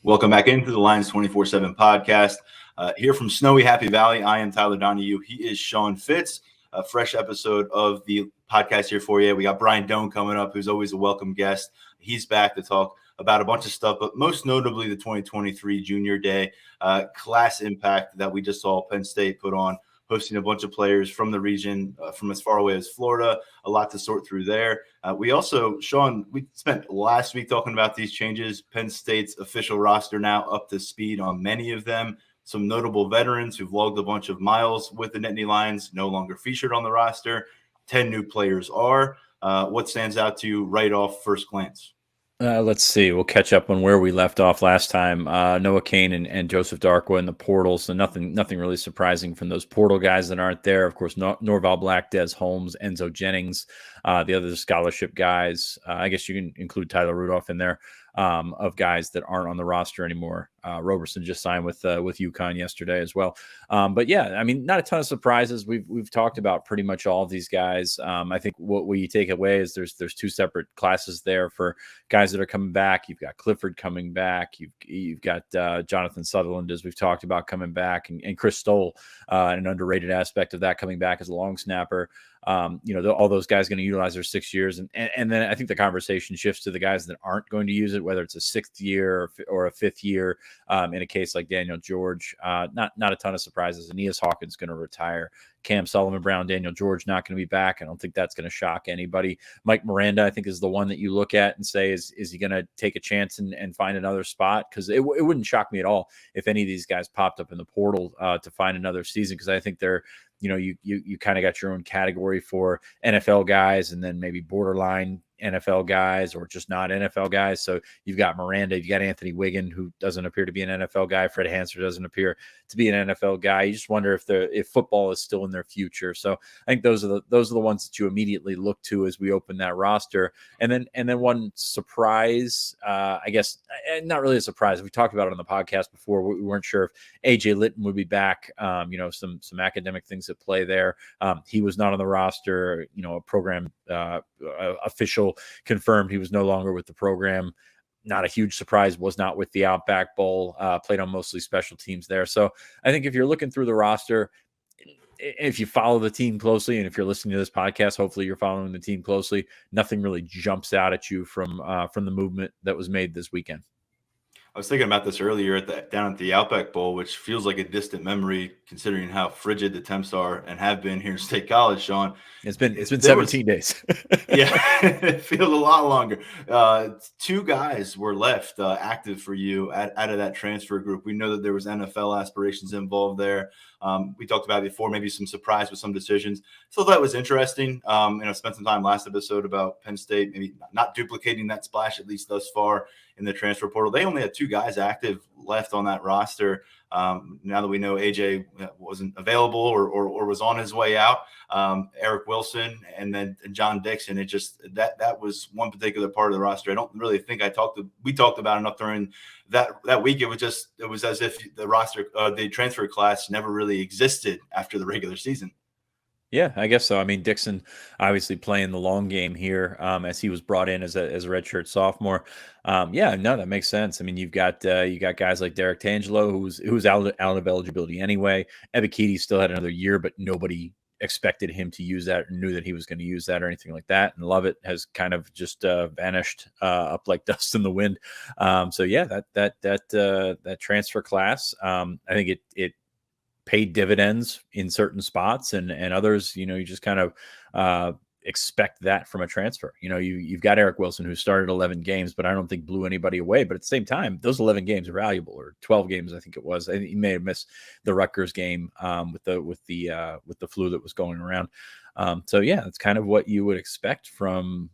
Welcome back into the Lions247 Podcast. Here from snowy Happy Valley, I am Tyler Donohue. He is Sean Fitz. A fresh episode of the podcast here for you. We got Brian Dohn coming up, who's always a welcome guest. He's back to talk about a bunch of stuff, but most notably the 2023 Junior Day class impact that we just saw Penn State put on, hosting a bunch of players from the region, from as far away as Florida. A lot to sort through there. We also, Sean, we spent last week talking about these changes. Penn State's official roster now up to speed on many of them. Some notable veterans who've logged a bunch of miles with the Nittany Lions no longer featured on the roster. 10 new players are. What stands out to you right off first glance? Let's see. We'll catch up on where we left off last time. Noah Kane and Joseph Darkwa in the portal. So nothing really surprising from those portal guys that aren't there. Of course, Norval Black, Des Holmes, Enzo Jennings, the other scholarship guys. I guess you can include Tyler Rudolph in there, of guys that aren't on the roster anymore. Roberson just signed with UConn yesterday as well. But yeah, I mean, not a ton of surprises. We've talked about pretty much all of these guys. I think what you take away is there's two separate classes there for guys that are coming back. You've got Clifford coming back. You've got Jonathan Sutherland, as we've talked about, coming back, and Chris Stoll, an underrated aspect of that, coming back as a long snapper. All those guys going to utilize their 6 years. And then I think the conversation shifts to the guys that aren't going to use it, whether it's a sixth year or a fifth year. In a case like Daniel George, not a ton of surprises. Aeneas Hawkins going to retire. Cam Sullivan Brown, Daniel George not going to be back. I don't think that's going to shock anybody. Mike Miranda, I think, is the one that you look at and say, is he going to take a chance and find another spot? Because it wouldn't shock me at all if any of these guys popped up in the portal to find another season, because I think they're, you kind of got your own category for NFL guys and then maybe borderline NFL guys or just not NFL guys. So you've got Miranda, you've got Anthony Wiggin, who doesn't appear to be an NFL guy. Fred Hanser doesn't appear to be an NFL guy. You just wonder if football is still in their future. So I think those are the ones that you immediately look to as we open that roster. And then one surprise, I guess, not really a surprise. We talked about it on the podcast before. We weren't sure if AJ Litton would be back. Some academic things at play there. He was not on the roster. A program official confirmed he was no longer with the program. Not a huge surprise, was not with the Outback Bowl, played on mostly special teams there. So I think if you're looking through the roster, if you follow the team closely, and if you're listening to this podcast, hopefully you're following the team closely, nothing really jumps out at you from the movement that was made this weekend. I was thinking about this earlier down at the Outback Bowl, which feels like a distant memory considering how frigid the temps are and have been here in State College, Sean. It's been 17 days. Yeah, it feels a lot longer. Two guys were left active for you out of that transfer group. We know that there was NFL aspirations involved there. We talked about it before, maybe some surprise with some decisions. So that was interesting. Spent some time last episode about Penn State, maybe not duplicating that splash, at least thus far in the transfer portal. They only had two guys active left on that roster. Now that we know AJ wasn't available or was on his way out, Eric Wilson and then John Dixon, it just that was one particular part of the roster. I don't really think we talked about enough during that week. It was as if the roster, the transfer class never really existed after the regular season. Yeah, I guess so. I mean, Dixon obviously playing the long game here, as he was brought in as a redshirt sophomore. That makes sense. I mean, you got guys like Derrick Tangelo, who's out of eligibility anyway. Ebiketie still had another year, but nobody expected him to use that or knew that he was going to use that or anything like that. And Lovett has kind of just vanished up like dust in the wind. That transfer class, I think it paid dividends in certain spots and others, you just kind of expect that from a transfer. You've got Eric Wilson, who started 11 games, but I don't think blew anybody away. But at the same time, those 11 games are valuable, or 12 games, I think it was. He may have missed the Rutgers game with the flu that was going around. It's kind of what you would expect from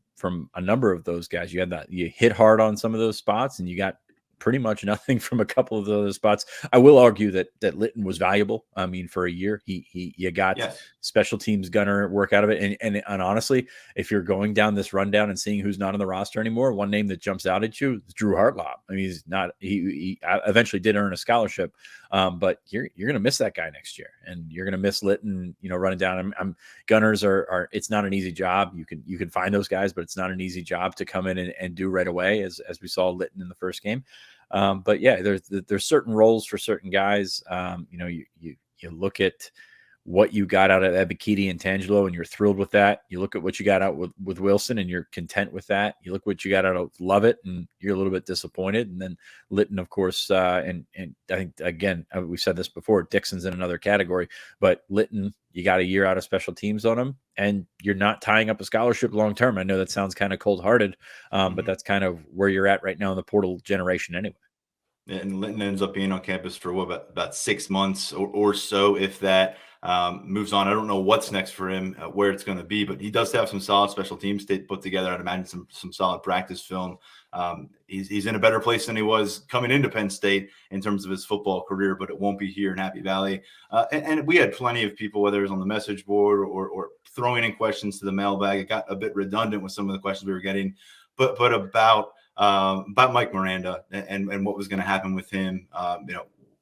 a number of those guys. You hit hard on some of those spots, and you got pretty much nothing from a couple of those spots. I will argue that Litton was valuable. I mean, for a year, you got special teams gunner work out of it. And honestly, if you're going down this rundown and seeing who's not on the roster anymore, one name that jumps out at you is Drew Hartlap. I mean, he eventually did earn a scholarship, but you're going to miss that guy next year, and you're going to miss Litton, running down. Gunners are, it's not an easy job. You can find those guys, but it's not an easy job to come in and do right away, as we saw Litton in the first game. But yeah, there's certain roles for certain guys. You look at what you got out of Ebiketie and Tangelo, and you're thrilled with that. You look at what you got out with Wilson, and you're content with that. You look what you got out of Lovett, and you're a little bit disappointed. And then Litton, of course, and I think, again, we've said this before, Dixon's in another category, but Litton, you got a year out of special teams on him, and you're not tying up a scholarship long term. I know that sounds kind of cold-hearted, but that's kind of where you're at right now in the portal generation anyway. And Linton ends up being on campus for about 6 months or so, if that. Moves on. I don't know what's next for him, where it's going to be, but he does have some solid special teams put together. I'd imagine some solid practice film. He's in a better place than he was coming into Penn State in terms of his football career, but it won't be here in Happy Valley. And we had plenty of people, whether it was on the message board or throwing in questions to the mailbag. It got a bit redundant with some of the questions we were getting, but about Mike Miranda and what was going to happen with him.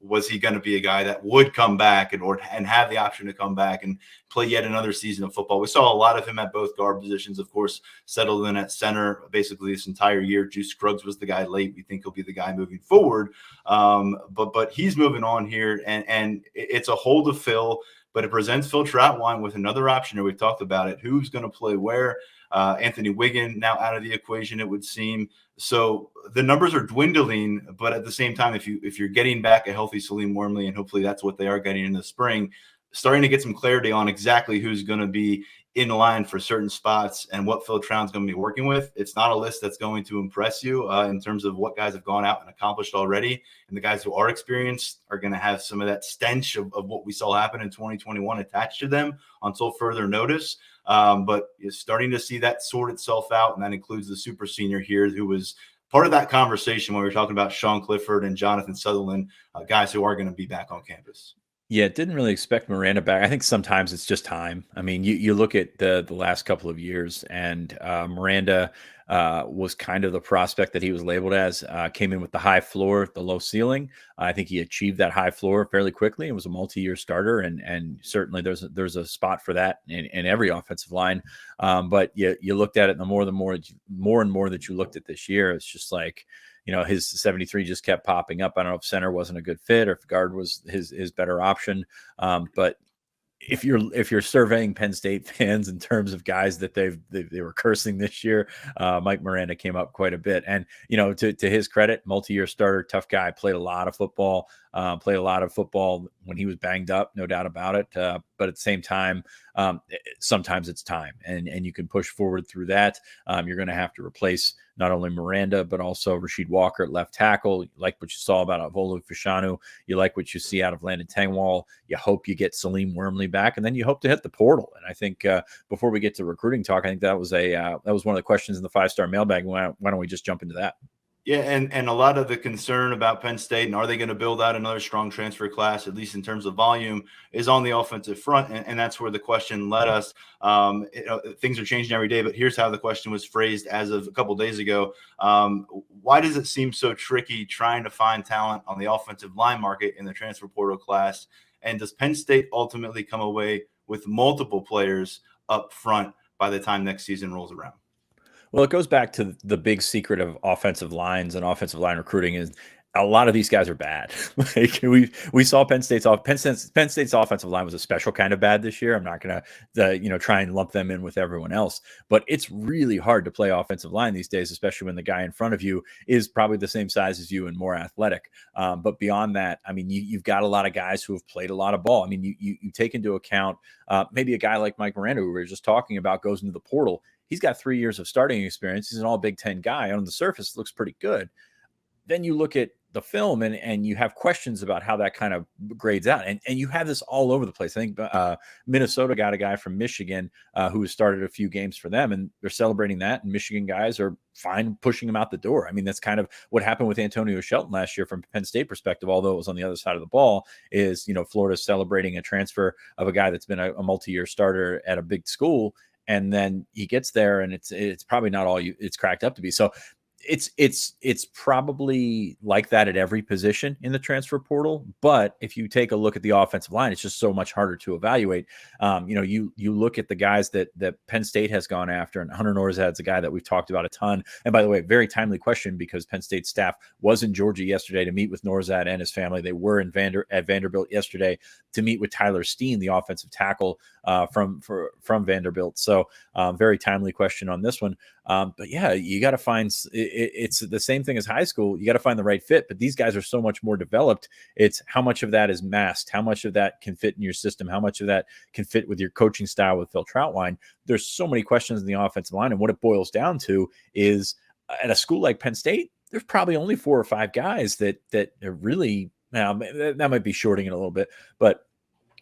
Was he going to be a guy that would come back and have the option to come back and play yet another season of football? We saw a lot of him at both guard positions, of course, settled in at center basically this entire year. Juice Scruggs was the guy late. We think he'll be the guy moving forward. But he's moving on here, and it's a hole to fill, but it presents Phil Troutwine with another option, or we've talked about it. Who's going to play where? Anthony Wiggin now out of the equation, it would seem. So the numbers are dwindling, but at the same time, if you're getting back a healthy Salim Wormley, and hopefully that's what they are getting in the spring, starting to get some clarity on exactly who's going to be in line for certain spots and what Phil Trout's going to be working with. It's not a list that's going to impress you in terms of what guys have gone out and accomplished already. And the guys who are experienced are going to have some of that stench of what we saw happen in 2021 attached to them until further notice. But you're starting to see that sort itself out, and that includes the super senior here, who was part of that conversation when we were talking about Sean Clifford and Jonathan Sutherland, guys who are going to be back on campus. Yeah, didn't really expect Miranda back. I think sometimes it's just time. I mean, you look at the last couple of years, and Miranda was kind of the prospect that he was labeled as, came in with the high floor, the low ceiling. I think he achieved that high floor fairly quickly and was a multi-year starter. And certainly there's a spot for that in every offensive line. But you looked at it, and the more and more that you looked at this year, it's just like, his 73 just kept popping up. I don't know if center wasn't a good fit or if guard was his better option. But if you're surveying Penn State fans in terms of guys that they were cursing this year, Mike Miranda came up quite a bit. And to his credit, multi-year starter, tough guy, played a lot of football when he was banged up, no doubt about it. But at the same time, sometimes it's time, and you can push forward through that. You're going to have to replace not only Miranda, but also Rasheed Walker at left tackle. You like what you saw about Avolu Fashanu. You like what you see out of Landon Tangwall. You hope you get Salim Wormley back, and then you hope to hit the portal. And I think before we get to recruiting talk, I think that was one of the questions in the 5-star mailbag. Why don't we just jump into that? Yeah, and a lot of the concern about Penn State and are they going to build out another strong transfer class, at least in terms of volume, is on the offensive front, and that's where the question led us. Things are changing every day, but here's how the question was phrased as of a couple days ago. Why does it seem so tricky trying to find talent on the offensive line market in the transfer portal class? And does Penn State ultimately come away with multiple players up front by the time next season rolls around? Well, it goes back to the big secret of offensive lines and offensive line recruiting is a lot of these guys are bad. Like we saw Penn State's offensive line was a special kind of bad this year. I'm not going to try and lump them in with everyone else, but it's really hard to play offensive line these days, especially when the guy in front of you is probably the same size as you and more athletic. But beyond that, I mean, you've got a lot of guys who have played a lot of ball. I mean, you take into account maybe a guy like Mike Miranda, who we were just talking about, goes into the portal. He's got 3 years of starting experience. He's an all Big Ten guy. On the surface, looks pretty good. Then you look at the film and you have questions about how that kind of grades out. And you have this all over the place. I think Minnesota got a guy from Michigan who has started a few games for them, and they're celebrating that. And Michigan guys are fine pushing him out the door. I mean, that's kind of what happened with Antonio Shelton last year from Penn State perspective, although it was on the other side of the ball, is, Florida's celebrating a transfer of a guy that's been a multi-year starter at a big school. And then he gets there and it's probably not all it's cracked up to be. So it's probably like that at every position in the transfer portal. But if you take a look at the offensive line, it's just so much harder to evaluate. You look at the guys that Penn State has gone after, and Hunter Norzad's a guy that we've talked about a ton. And by the way, very timely question, because Penn State staff was in Georgia yesterday to meet with Norzad and his family. They were at Vanderbilt yesterday to meet with Tyler Steen, the offensive tackle from Vanderbilt. So very timely question on this one. But yeah, you got to find it's the same thing as high school. You got to find the right fit, but these guys are so much more developed. It's how much of that is masked, how much of that can fit in your system, how much of that can fit with your coaching style with Phil Trautwein. There's so many questions in the offensive line. And what it boils down to is at a school like Penn State, there's probably only 4 or 5 guys that are really, now that might be shorting it a little bit, but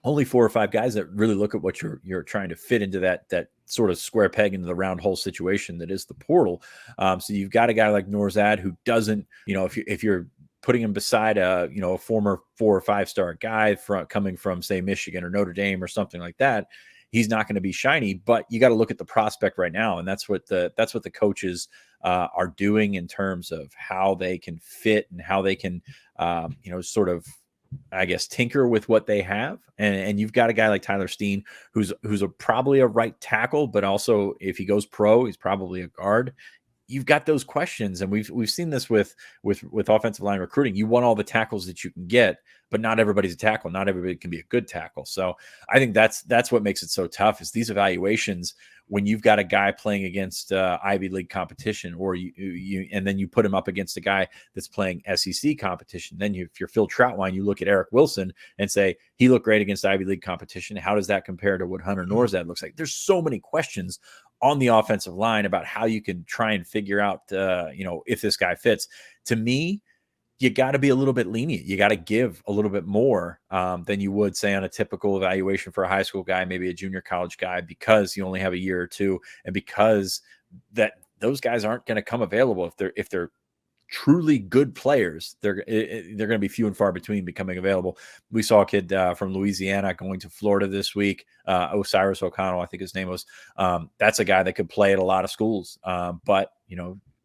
only 4 or 5 guys that really look at what you're trying to fit into that sort of square peg into the round hole situation that is the portal. So you've got a guy like Norzad who doesn't, if you're putting him beside a former 4 or 5 star guy coming from, say, Michigan or Notre Dame or something like that, he's not going to be shiny. But you got to look at the prospect right now, and that's what the coaches are doing in terms of how they can fit and how they can sort of, I guess, tinker with what they have. And you've got a guy like Tyler Steen, who's probably a right tackle, but also if he goes pro, he's probably a guard. You've got those questions, and we've seen this with offensive line recruiting. You want all the tackles that you can get, but not everybody's a tackle. Not everybody can be a good tackle. So I think that's what makes it so tough, is these evaluations when you've got a guy playing against Ivy League competition, or and then you put him up against a guy that's playing SEC competition. Then if you're Phil Trautwein, you look at Eric Wilson and say, he looked great against Ivy League competition. How does that compare to what Hunter Norzad looks like? There's so many questions on the offensive line about how you can try and figure out, if this guy fits. To me, you got to be a little bit lenient. You got to give a little bit more than you would, say, on a typical evaluation for a high school guy, maybe a junior college guy, because you only have a year or two, and because that those guys aren't going to come available if they're truly good players. They're going to be few and far between becoming available. We saw a kid from Louisiana going to Florida this week, Osiris O'Connell, I think his name was. That's a guy that could play at a lot of schools, but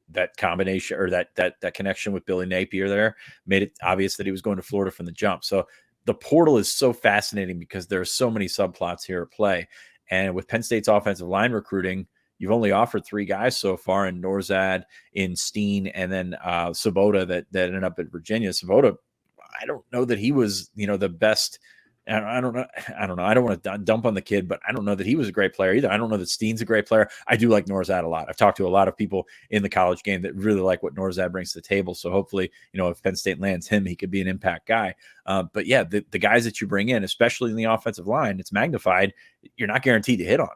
that combination, or that connection with Billy Napier there, made it obvious that he was going to Florida from the jump. So the portal is so fascinating because there are so many subplots here at play. And with Penn State's offensive line recruiting, you've only offered 3 guys so far, in Norzad, in Steen, and then Sabota that ended up at Virginia. Sabota, I don't know that he was, the best. I don't know. I don't want to dump on the kid, but I don't know that he was a great player either. I don't know that Steen's a great player. I do like Norzad a lot. I've talked to a lot of people in the college game that really like what Norzad brings to the table. So hopefully, if Penn State lands him, he could be an impact guy. But yeah, the guys that you bring in, especially in the offensive line, it's magnified. You're not guaranteed to hit on.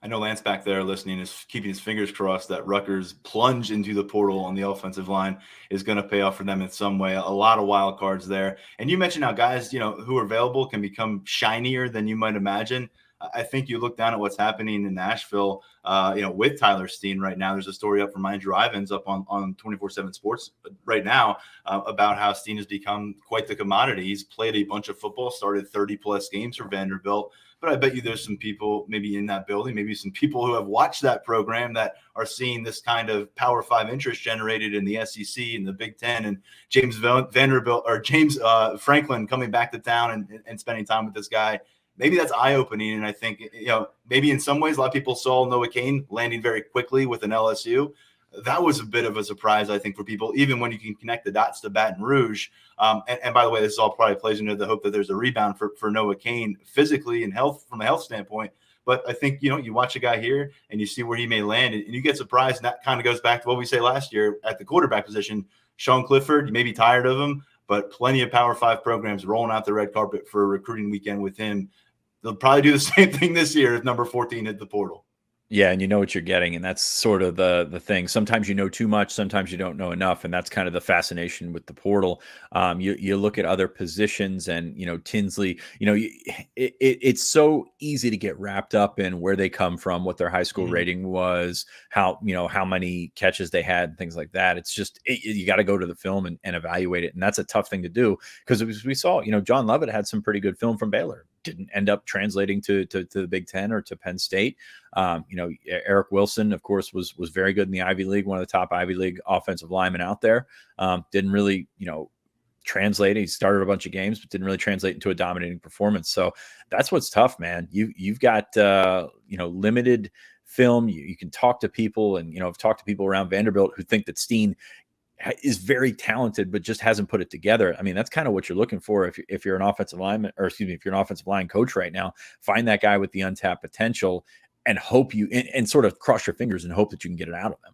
I know Lance back there listening is keeping his fingers crossed that Rutgers' plunge into the portal on the offensive line is going to pay off for them in some way. A lot of wild cards there. And you mentioned how guys, who are available can become shinier than you might imagine. I think you look down at what's happening in Nashville, with Tyler Steen right now. There's a story up from Andrew Ivins up on 247 Sports right now about how Steen has become quite the commodity. He's played a bunch of football, started 30-plus games for Vanderbilt. But I bet you there's some people maybe in that building, maybe some people who have watched that program that are seeing this kind of Power 5 interest generated in the SEC and the Big Ten, and James Franklin coming back to town and spending time with this guy. Maybe that's eye-opening, and I think, maybe in some ways a lot of people saw Noah Cain landing very quickly with an LSU. That was a bit of a surprise, I think, for people, even when you can connect the dots to Baton Rouge. And by the way, this all probably plays into the hope that there's a rebound for Noah Cain physically and from a health standpoint. But I think, you watch a guy here and you see where he may land, and you get surprised. And that kind of goes back to what we say last year at the quarterback position. Sean Clifford, you may be tired of him, but plenty of Power 5 programs rolling out the red carpet for a recruiting weekend with him. They'll probably do the same thing this year if number 14 hit the portal. Yeah, and you know what you're getting, and that's sort of the thing. Sometimes you know too much, sometimes you don't know enough, and that's kind of the fascination with the portal. You look at other positions, and Tinsley. It's so easy to get wrapped up in where they come from, what their high school rating was, how many catches they had, and things like that. It's just you got to go to the film and evaluate it, and that's a tough thing to do because as we saw, John Lovett had some pretty good film from Baylor. didn't end up translating to the Big Ten or to Penn State. Eric Wilson, of course, was very good in the Ivy League, one of the top Ivy League offensive linemen out there. Didn't really, translate. He started a bunch of games, but didn't really translate into a dominating performance. So that's what's tough, man. You've got limited film. You can talk to people, and I've talked to people around Vanderbilt who think that Steen is very talented, but just hasn't put it together. I mean, that's kind of what you're looking for if you're an offensive lineman, or excuse me, if you're an offensive line coach right now. Find that guy with the untapped potential and hope and sort of cross your fingers and hope that you can get it out of them.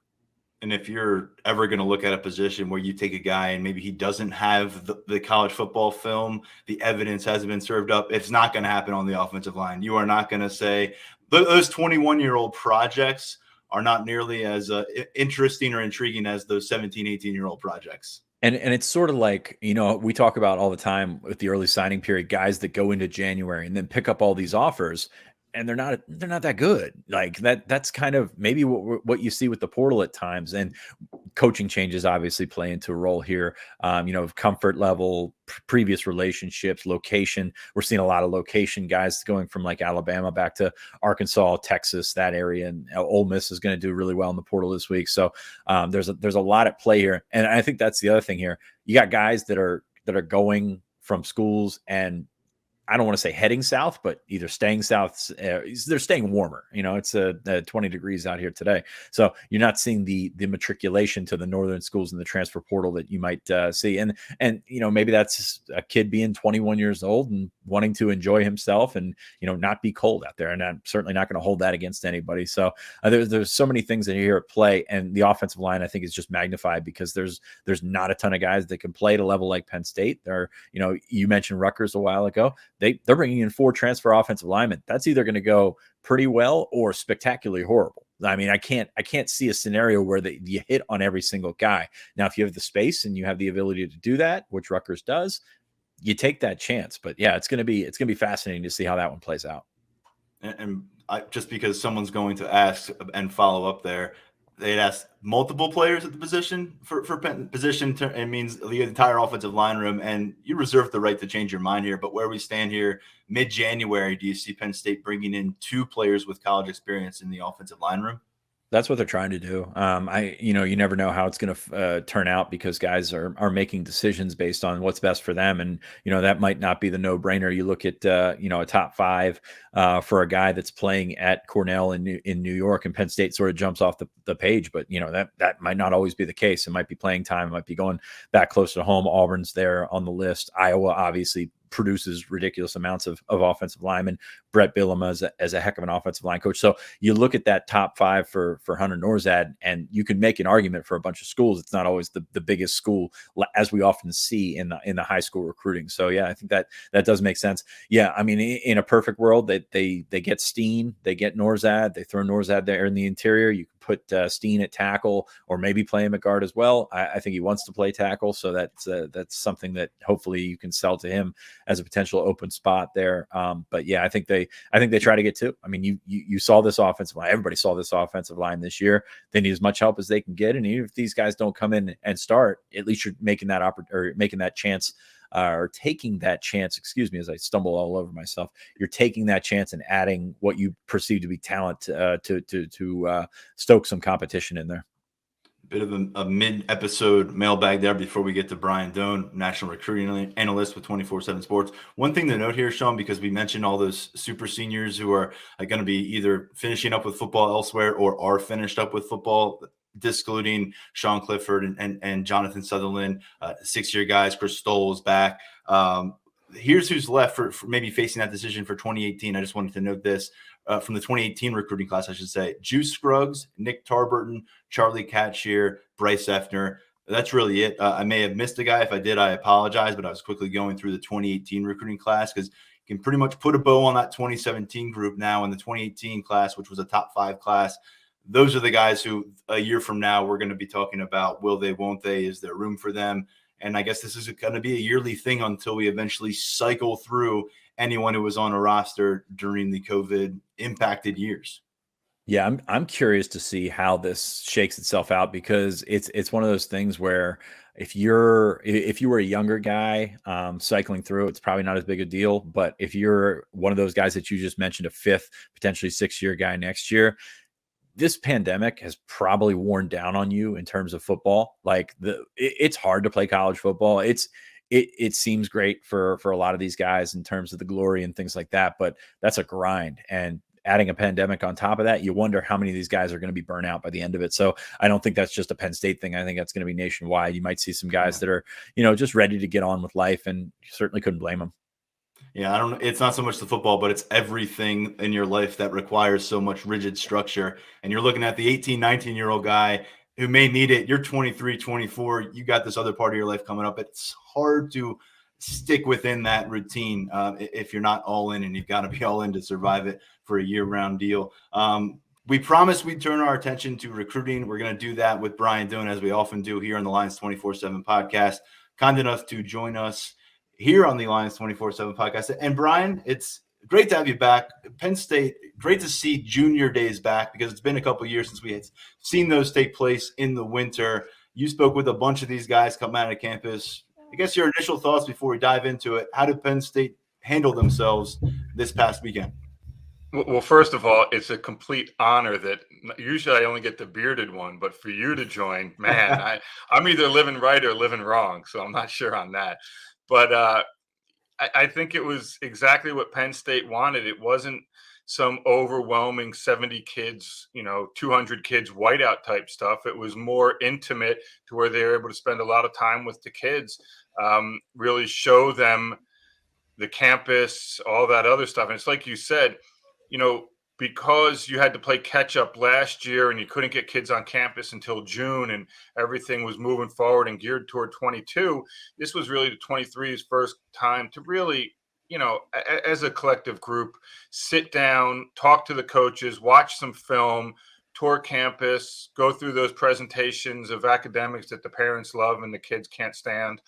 And if you're ever going to look at a position where you take a guy and maybe he doesn't have the college football film, the evidence hasn't been served up, it's not going to happen on the offensive line. You are not going to say those 21-year-old projects are not nearly as interesting or intriguing as those 17, 18-year-old projects. And it's sort of like, we talk about all the time with the early signing period, guys that go into January and then pick up all these offers, and they're not that good. Like that's kind of maybe what you see with the portal at times. And coaching changes obviously play into a role here. Comfort level, previous relationships, location. We're seeing a lot of location guys going from like Alabama back to Arkansas, Texas, that area. And Ole Miss is going to do really well in the portal this week. So there's a lot at play here. And I think that's the other thing here. You got guys that are going from schools and I don't want to say heading south, but either staying south. They're staying warmer. It's 20 degrees out here today. So you're not seeing the matriculation to the northern schools in the transfer portal that you might see. And maybe that's a kid being 21 years old and wanting to enjoy himself and, not be cold out there. And I'm certainly not going to hold that against anybody. So there's so many things that are here at play. And the offensive line, I think, is just magnified because there's not a ton of guys that can play at a level like Penn State. You mentioned Rutgers a while ago. They're bringing in 4 transfer offensive linemen. That's either going to go pretty well or spectacularly horrible. I mean, I can't see a scenario where you hit on every single guy. Now, if you have the space and you have the ability to do that, which Rutgers does, you take that chance. But yeah, it's going to be fascinating to see how that one plays out. And just because someone's going to ask and follow up there, they'd ask multiple players at the position for position. It means the entire offensive line room, and you reserve the right to change your mind here. But where we stand here, mid-January, do you see Penn State bringing in 2 players with college experience in the offensive line room? That's what they're trying to do. You never know how it's going to turn out because guys are making decisions based on what's best for them. And, that might not be the no brainer. You look at, a top 5 for a guy that's playing at Cornell in New York, and Penn State sort of jumps off the page, but that might not always be the case. It might be playing time. It might be going back close to home. Auburn's there on the list. Iowa, obviously, produces ridiculous amounts of offensive linemen. Brett Bielema as a heck of an offensive line coach. So you look at that top 5 for Hunter Norzad, and you can make an argument for a bunch of schools. It's not always the biggest school, as we often see in the high school recruiting. So yeah, I think that does make sense. Yeah, I mean, in a perfect world, they get Steen, they get Norzad, they throw Norzad there in the interior. You can put Steen at tackle, or maybe play him at guard as well. I think he wants to play tackle, so that's something that hopefully you can sell to him as a potential open spot there. But yeah, I think they try to get 2. I mean, you saw this offensive line. Everybody saw this offensive line this year. They need as much help as they can get, and even if these guys don't come in and start, at least you're making that chance. Or taking that chance, excuse me, as I stumble all over myself. You're taking that chance and adding what you perceive to be talent to stoke some competition in there. Bit of a mid-episode mailbag there before we get to Brian Dohn, national recruiting analyst with 247 Sports. One thing to note here, Sean, because we mentioned all those super seniors who are going to be either finishing up with football elsewhere or are finished up with football, discluding Sean Clifford and Jonathan Sutherland, 6-year guys. Chris Stoll is back. Here's who's left for maybe facing that decision for 2018. I just wanted to note this from the 2018 recruiting class, I should say. Juice Scruggs, Nick Tarburton, Charlie Catshear, Bryce Effner. That's really it. I may have missed a guy. If I did, I apologize, but I was quickly going through the 2018 recruiting class because you can pretty much put a bow on that 2017 group now. In the 2018 class, which was a top 5 class, those are the guys who a year from now we're going to be talking about. Will they, won't they? Is there room for them? And I guess this is going to be a yearly thing until we eventually cycle through anyone who was on a roster during the COVID impacted years. Yeah, I'm curious to see how this shakes itself out because it's one of those things where if you were a younger guy cycling through, it's probably not as big a deal. But if you're one of those guys that you just mentioned, a 5th, potentially 6-year guy next year, this pandemic has probably worn down on you in terms of football. Like it's hard to play college football. It seems great for a lot of these guys in terms of the glory and things like that, but that's a grind. And adding a pandemic on top of that, you wonder how many of these guys are going to be burnt out by the end of it. So I don't think that's just a Penn State thing. I think that's going to be nationwide. You might see some guys that are, just ready to get on with life, and you certainly couldn't blame them. Yeah, I don't know. It's not so much the football, but it's everything in your life that requires so much rigid structure. And you're looking at the 18, 19-year-old guy who may need it. You're 23, 24. You got this other part of your life coming up. It's hard to stick within that routine if you're not all in, and you've got to be all in to survive it for a year-round deal. We promised we'd turn our attention to recruiting. We're going to do that with Brian Dohn, as we often do here on the Lions247 podcast. Kind enough to join us here on the Lions247 podcast. And Brian, it's great to have you back. Penn State, great to see junior days back, because it's been a couple of years since we had seen those take place in the winter. You spoke with a bunch of these guys coming out of campus. I guess your initial thoughts before we dive into it. How did Penn State handle themselves this past weekend? Well, first of all, it's a complete honor that usually I only get the bearded one, but for you to join, man, I'm either living right or living wrong, so I'm not sure on that. But I think it was exactly what Penn State wanted. It wasn't some overwhelming 70 kids, 200 kids whiteout type stuff. It was more intimate, to where they were able to spend a lot of time with the kids, really show them the campus, all that other stuff. And it's like you said, because you had to play catch up last year and you couldn't get kids on campus until June, and everything was moving forward and geared toward 22. This was really the 23's first time to really, as a collective group, sit down, talk to the coaches, watch some film, tour campus, go through those presentations of academics that the parents love and the kids can't stand.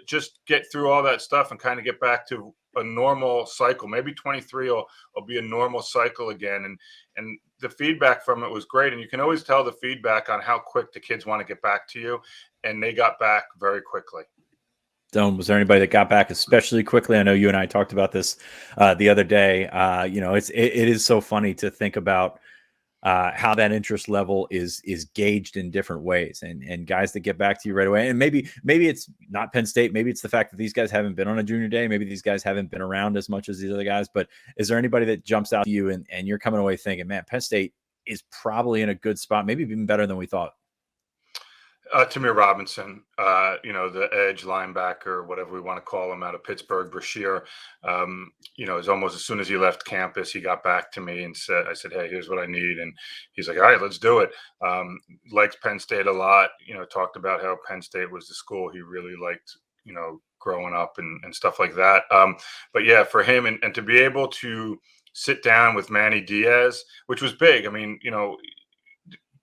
Just get through all that stuff and kind of get back to a normal cycle. Maybe 23 will be a normal cycle again. And the feedback from it was great. And you can always tell the feedback on how quick the kids want to get back to you. And they got back very quickly. Dohn, was there anybody that got back especially quickly? I know you and I talked about this the other day. It is so funny to think about how that interest level is gauged in different ways, and guys that get back to you right away. And maybe it's not Penn State. Maybe it's the fact that these guys haven't been on a junior day. Maybe these guys haven't been around as much as these other guys. But is there anybody that jumps out to you and you're coming away thinking, man, Penn State is probably in a good spot, maybe even better than we thought? Tamir Robinson, the edge linebacker, whatever we want to call him, out of Pittsburgh, Brashear. It's almost as soon as he left campus, he got back to me and I said, hey, here's what I need. And he's like, all right, let's do it. Likes Penn State a lot, talked about how Penn State was the school he really liked, growing up and stuff like that. But yeah, for him and to be able to sit down with Manny Diaz, which was big. I mean,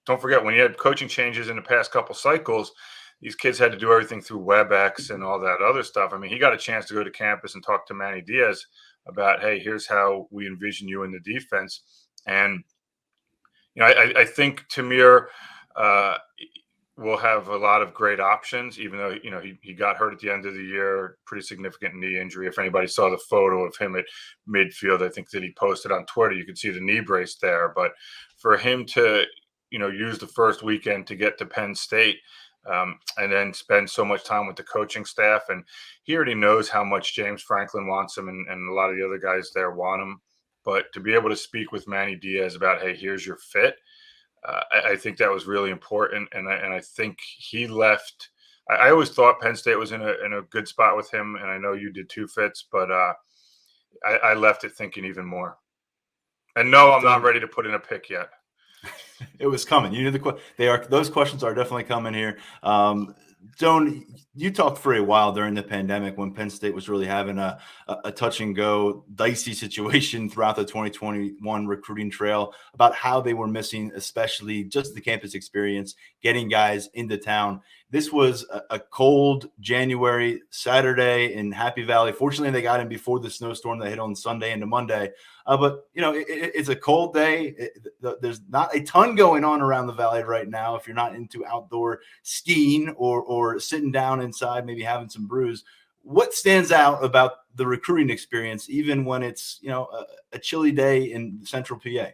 don't forget, when you had coaching changes in the past couple cycles, these kids had to do everything through WebEx and all that other stuff. I mean, he got a chance to go to campus and talk to Manny Diaz about, hey, here's how we envision you in the defense. And, I think Tamir will have a lot of great options, even though, he got hurt at the end of the year, pretty significant knee injury. If anybody saw the photo of him at midfield, I think that he posted on Twitter, you could see the knee brace there. But for him to, use the first weekend to get to Penn State and then spend so much time with the coaching staff. And he already knows how much James Franklin wants him and a lot of the other guys there want him. But to be able to speak with Manny Diaz about, hey, here's your fit, I think that was really important. And I think he left. I always thought Penn State was in a good spot with him. And I know you did too, Fitz, but I left it thinking even more. And no, I'm not ready to put in a pick yet. It was coming. You knew those questions are definitely coming here. Dohn, you talked for a while during the pandemic when Penn State was really having a touch and go, dicey situation throughout the 2021 recruiting trail about how they were missing, especially just the campus experience, getting guys into town. this was a cold January Saturday in Happy Valley. Fortunately, they got in before the snowstorm that hit on Sunday into Monday. But, it's a cold day. There's not a ton going on around the Valley right now if you're not into outdoor skiing or sitting down inside, maybe having some brews. What stands out about the recruiting experience, even when it's, a chilly day in central PA?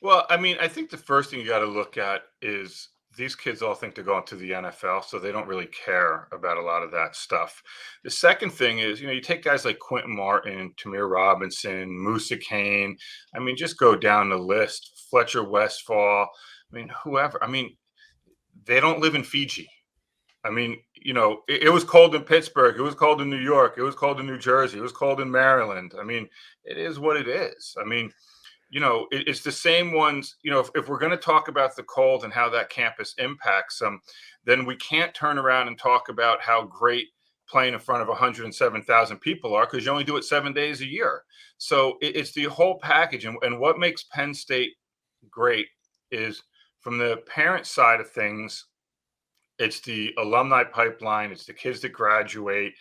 Well, I mean, I think the first thing you got to look at is these kids all think they're going to the NFL, so they don't really care about a lot of that stuff. The second thing is, you take guys like Quentin Martin, Tamir Robinson, Musa Kane. I mean, just go down the list. Fletcher Westfall. I mean, whoever. I mean, they don't live in Fiji. I mean, it was cold in Pittsburgh. It was cold in New York. It was cold in New Jersey. It was cold in Maryland. I mean, it is what it is. I mean, it's the same ones. If we're going to talk about the cold and how that campus impacts them, then we can't turn around and talk about how great playing in front of 107,000 people are, because you only do it 7 days a year. So it's the whole package. And what makes Penn State great is, from the parent side of things, it's the alumni pipeline. It's the kids that graduate.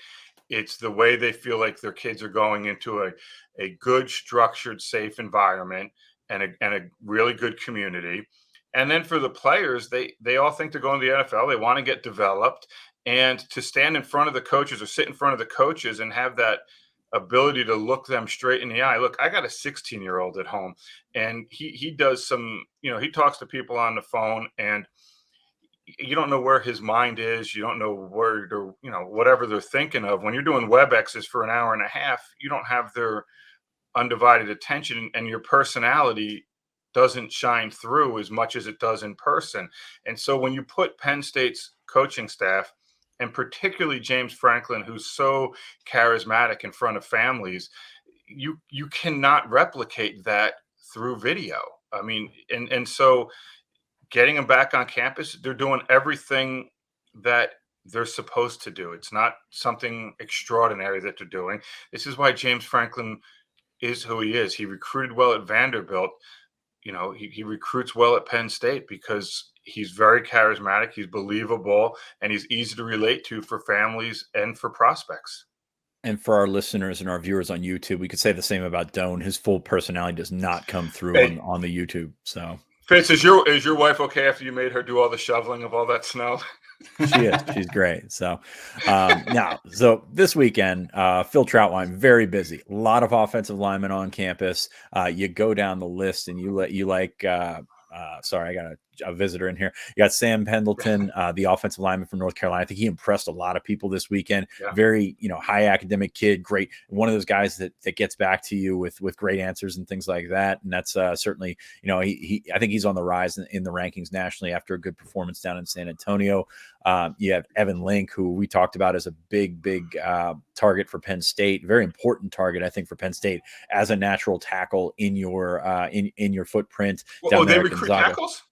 It's the way they feel like their kids are going into a good, structured, safe environment and a really good community. And then for the players, they all think they're going to the NFL. They want to get developed. And to stand in front of the coaches or sit in front of the coaches and have that ability to look them straight in the eye. Look, I got a 16-year-old at home, and he does some, he talks to people on the phone, and you don't know where his mind is. You don't know where they're, whatever they're thinking of. When you're doing WebExes for an hour and a half, you don't have their undivided attention, and your personality doesn't shine through as much as it does in person. And so when you put Penn State's coaching staff, and particularly James Franklin, who's so charismatic in front of families, you cannot replicate that through video. I mean, and so getting them back on campus, they're doing everything that they're supposed to do. It's not something extraordinary that they're doing. This is why James Franklin is who he is. He recruited well at Vanderbilt. He recruits well at Penn State because he's very charismatic, he's believable, and he's easy to relate to for families and for prospects. And for our listeners and our viewers on YouTube, we could say the same about Dohn. His full personality does not come through on the YouTube. So, Fitz, is your wife okay after you made her do all the shoveling of all that snow? She is. She's great. So so this weekend, Phil Troutwine, very busy. A lot of offensive linemen on campus. You go down the list and sorry, I got a visitor in here. You got Sam Pendleton, the offensive lineman from North Carolina. I think he impressed a lot of people this weekend. Yeah. Very, high academic kid, great. One of those guys that gets back to you with great answers and things like that. And that's certainly, I think he's on the rise in the rankings nationally after a good performance down in San Antonio. You have Evan Link, who we talked about as a big target for Penn State, very important target, I think, for Penn State as a natural tackle in your in your footprint. Well, they recruit tackles?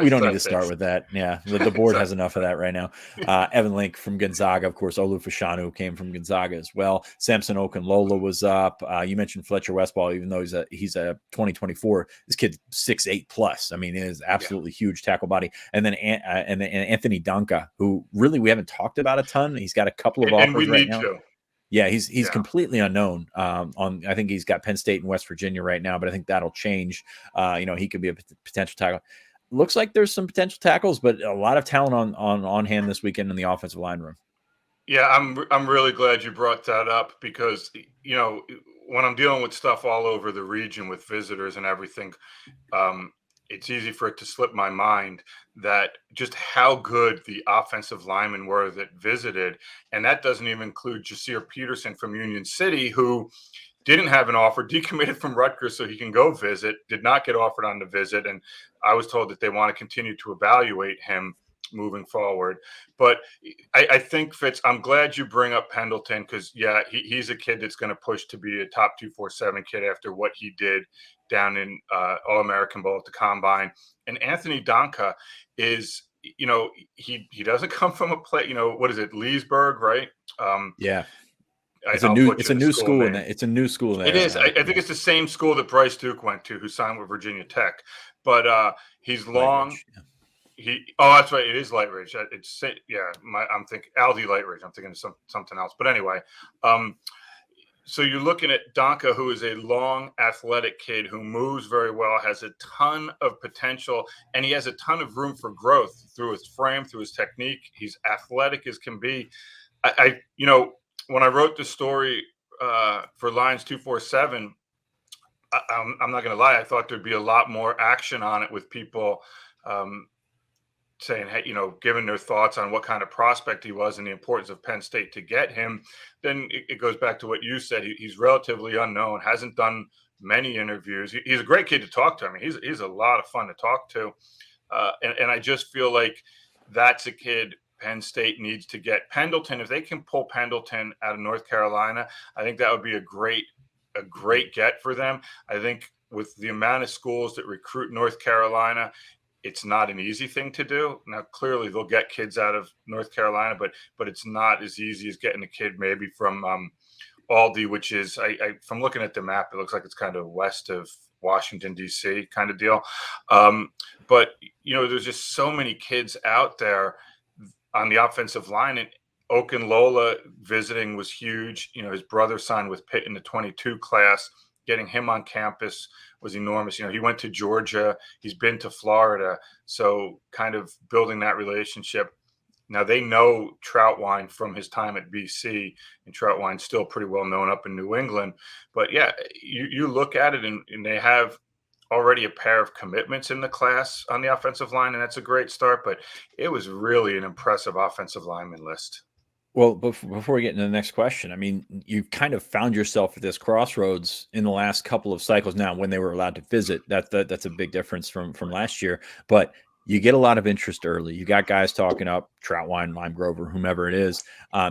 We don't need to start with that. Yeah, the board has enough of that right now. Evan Link from Gonzaga, of course. Olu Fashanu came from Gonzaga as well. Samson Okunlola was up. You mentioned Fletcher Westball, even though he's a 2024. This kid's 6'8" plus. I mean, it is absolutely huge tackle body. And then Anthony Donka, who really we haven't talked about a ton. He's got a couple of offers right now. Yeah, he's completely unknown. I think he's got Penn State and West Virginia right now, but I think that'll change. He could be a potential tackle. Looks like there's some potential tackles, but a lot of talent on hand this weekend in the offensive line room. Yeah, I'm really glad you brought that up because when I'm dealing with stuff all over the region with visitors and everything, it's easy for it to slip my mind that just how good the offensive linemen were that visited. And that doesn't even include Jasir Peterson from Union City, who didn't have an offer, decommitted from Rutgers so he can go visit, did not get offered on the visit. And I was told that they want to continue to evaluate him moving forward. But I think, Fitz, I'm glad you bring up Pendleton because, yeah, he's a kid that's going to push to be a top 247 kid after what he did down in All-American Bowl at the Combine. And Anthony Donka is, he doesn't come from a play, what is it, Leesburg, right? Yeah. It's a new school. It's a new school. It is. I think it's the same school that Bryce Duke went to, who signed with Virginia Tech. But he's long. That's right. It is Lightridge. I'm thinking Aldi Lightridge. I'm thinking of something else. But anyway, so you're looking at Donka, who is a long, athletic kid who moves very well, has a ton of potential, and he has a ton of room for growth through his frame, through his technique. He's athletic as can be. When I wrote the story for Lions247, I'm not going to lie, I thought there'd be a lot more action on it with people saying, hey, giving their thoughts on what kind of prospect he was and the importance of Penn State to get him. Then it goes back to what you said. He's relatively unknown, hasn't done many interviews. He's a great kid to talk to. I mean, he's a lot of fun to talk to. And I just feel like that's a kid Penn State needs to get. Pendleton, if they can pull Pendleton out of North Carolina, I think that would be a great get for them. I think with the amount of schools that recruit North Carolina, it's not an easy thing to do. Now, clearly they'll get kids out of North Carolina, but it's not as easy as getting a kid maybe from Aldi, which is, from looking at the map, it looks like it's kind of west of Washington, D.C. kind of deal. But, there's just so many kids out there on the offensive line. And Okunlola visiting was huge. His brother signed with Pitt in the 22 class. Getting him on campus was enormous. He went to Georgia. He's been to Florida. So kind of building that relationship. Now, they know Troutwine from his time at BC, and Troutwine's still pretty well known up in New England. But, yeah, you look at it, and they have already a pair of commitments in the class on the offensive line, and that's a great start. But it was really an impressive offensive lineman list. Well, before we get into the next question, I mean, you kind of found yourself at this crossroads in the last couple of cycles now when they were allowed to visit. That's a big difference from last year. But you get a lot of interest early. You got guys talking up Troutwine, Lime Grover, whomever it is.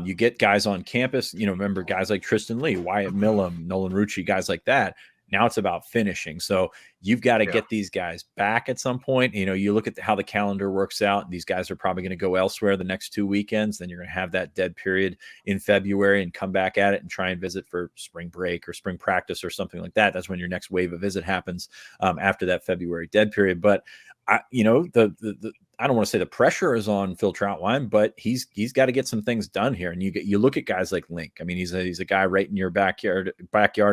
You get guys on campus, remember guys like Tristan Lee, Wyatt Millam, Nolan Rucci, guys like that. Now it's about finishing. So you've got to get these guys back at some point. You look at how the calendar works out. These guys are probably going to go elsewhere the next 2 weekends. Then you're going to have that dead period in February and come back at it and try and visit for spring break or spring practice or something like that. That's when your next wave of visit happens after that February dead period. But I don't want to say the pressure is on Phil Troutwine, but he's got to get some things done here. And you look at guys like Link. I mean, he's a guy right in your backyard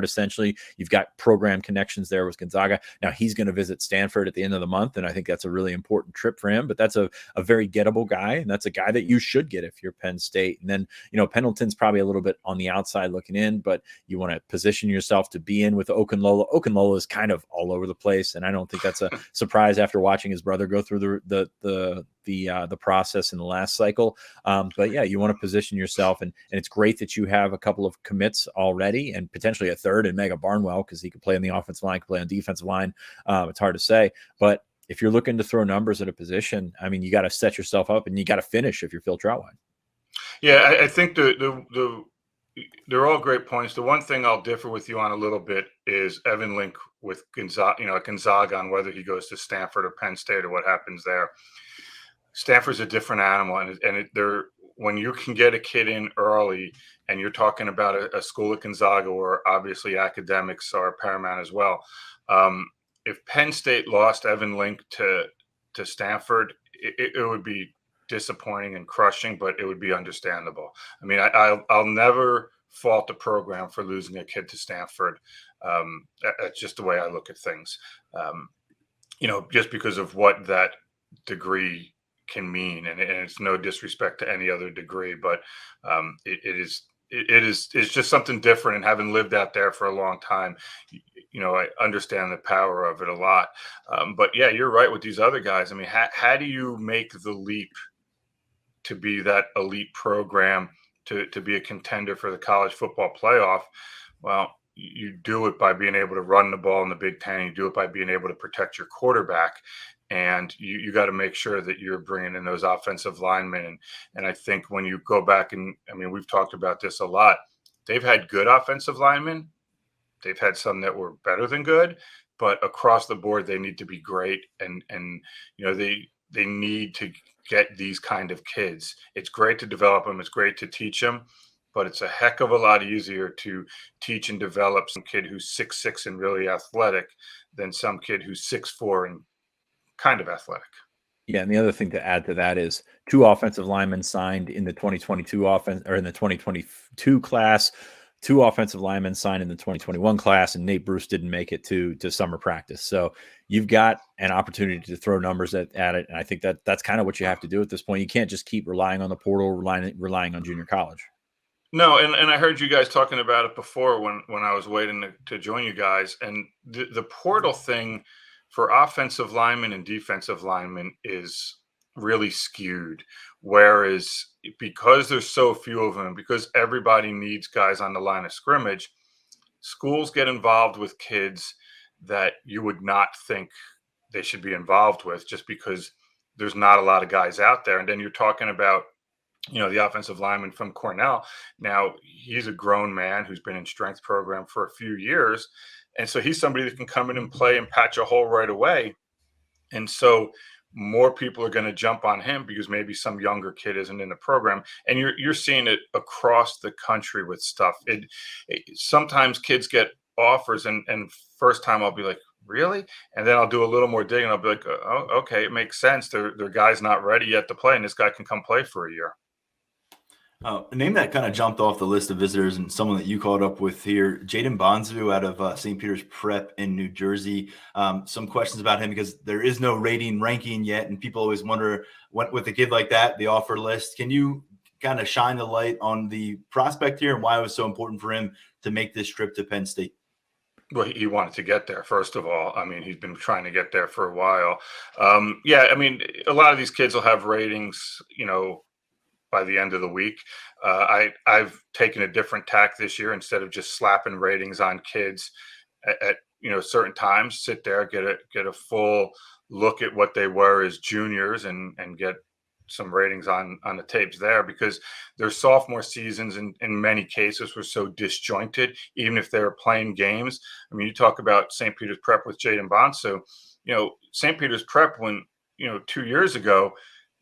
essentially. You've got program connections there with Gonzaga. Now he's going to visit Stanford at the end of the month, and I think that's a really important trip for him. But that's a very gettable guy, and that's a guy that you should get if you're Penn State. And then Pendleton's probably a little bit on the outside looking in, but you want to position yourself to be in with Okunlola. Okunlola is kind of all over the place, and I don't think that's a surprise after watching his brother go through the process in the last cycle. But yeah, you want to position yourself, and it's great that you have a couple of commits already and potentially a third in Mega Barnwell, because he could play on the offensive line, could play on defensive line. It's hard to say, but if you're looking to throw numbers at a position, I mean, you got to set yourself up and you got to finish if you're Phil Troutwine. Yeah, I think they're all great points. The one thing I'll differ with you on a little bit is Evan Link with Gonzaga on whether he goes to Stanford or Penn State or what happens there. Stanford's a different animal, and when you can get a kid in early, and you're talking about a school at Gonzaga where obviously academics are paramount as well. If Penn State lost Evan Link to Stanford, it would be disappointing and crushing, but it would be understandable. I mean, I'll never fault the program for losing a kid to Stanford. That's just the way I look at things. Just because of what that degree can mean, and it's no disrespect to any other degree, but it's just something different. And having lived out there for a long time, I understand the power of it a lot. But yeah, you're right with these other guys. I mean, how do you make the leap to be that elite program, to be a contender for the college football playoff? Well, you do it by being able to run the ball in the Big Ten. You do it by being able to protect your quarterback. And you got to make sure that you're bringing in those offensive linemen. And I think when you go back, and I mean, we've talked about this a lot, they've had good offensive linemen. They've had some that were better than good, but across the board, they need to be great. And they need to get these kind of kids. It's great to develop them. It's great to teach them, but it's a heck of a lot easier to teach and develop some kid who's 6'6" and really athletic than some kid who's 6'4" and kind of athletic. Yeah, and the other thing to add to that is 2 offensive linemen signed in the 2022 offense or in the 2022 class, 2 offensive linemen signed in the 2021 class, and Nate Bruce didn't make it to summer practice. So you've got an opportunity to throw numbers at it, and I think that's kind of what you have to do at this point. You can't just keep relying on the portal, relying on junior college. No, and I heard you guys talking about it before when I was waiting to join you guys, and the portal thing for offensive linemen and defensive linemen is really skewed. Whereas because there's so few of them, because everybody needs guys on the line of scrimmage, schools get involved with kids that you would not think they should be involved with just because there's not a lot of guys out there. And then you're talking about the offensive lineman from Cornell. Now he's a grown man who's been in strength program for a few years. And so he's somebody that can come in and play and patch a hole right away. And so more people are going to jump on him because maybe some younger kid isn't in the program. And you're seeing it across the country with stuff. Sometimes kids get offers and first time I'll be like, really? And then I'll do a little more digging. I'll be like, oh, okay, it makes sense. Their guy's not ready yet to play, and this guy can come play for a year. A name that kind of jumped off the list of visitors and someone that you caught up with here, Jaden Bonzo out of St. Peter's Prep in New Jersey. Some questions about him because there is no ranking yet, and people always wonder with a kid like that, the offer list. Can you kind of shine the light on the prospect here and why it was so important for him to make this trip to Penn State? Well, he wanted to get there, first of all. I mean, he's been trying to get there for a while. I mean, a lot of these kids will have ratings, by the end of the week. I've taken a different tack this year. Instead of just slapping ratings on kids at certain times, sit there, get a full look at what they were as juniors and get some ratings on the tapes there, because their sophomore seasons in many cases were so disjointed, even if they were playing games. I mean, you talk about St. Peter's Prep with Jaden Bonzo. St. Peter's Prep, when 2 years ago,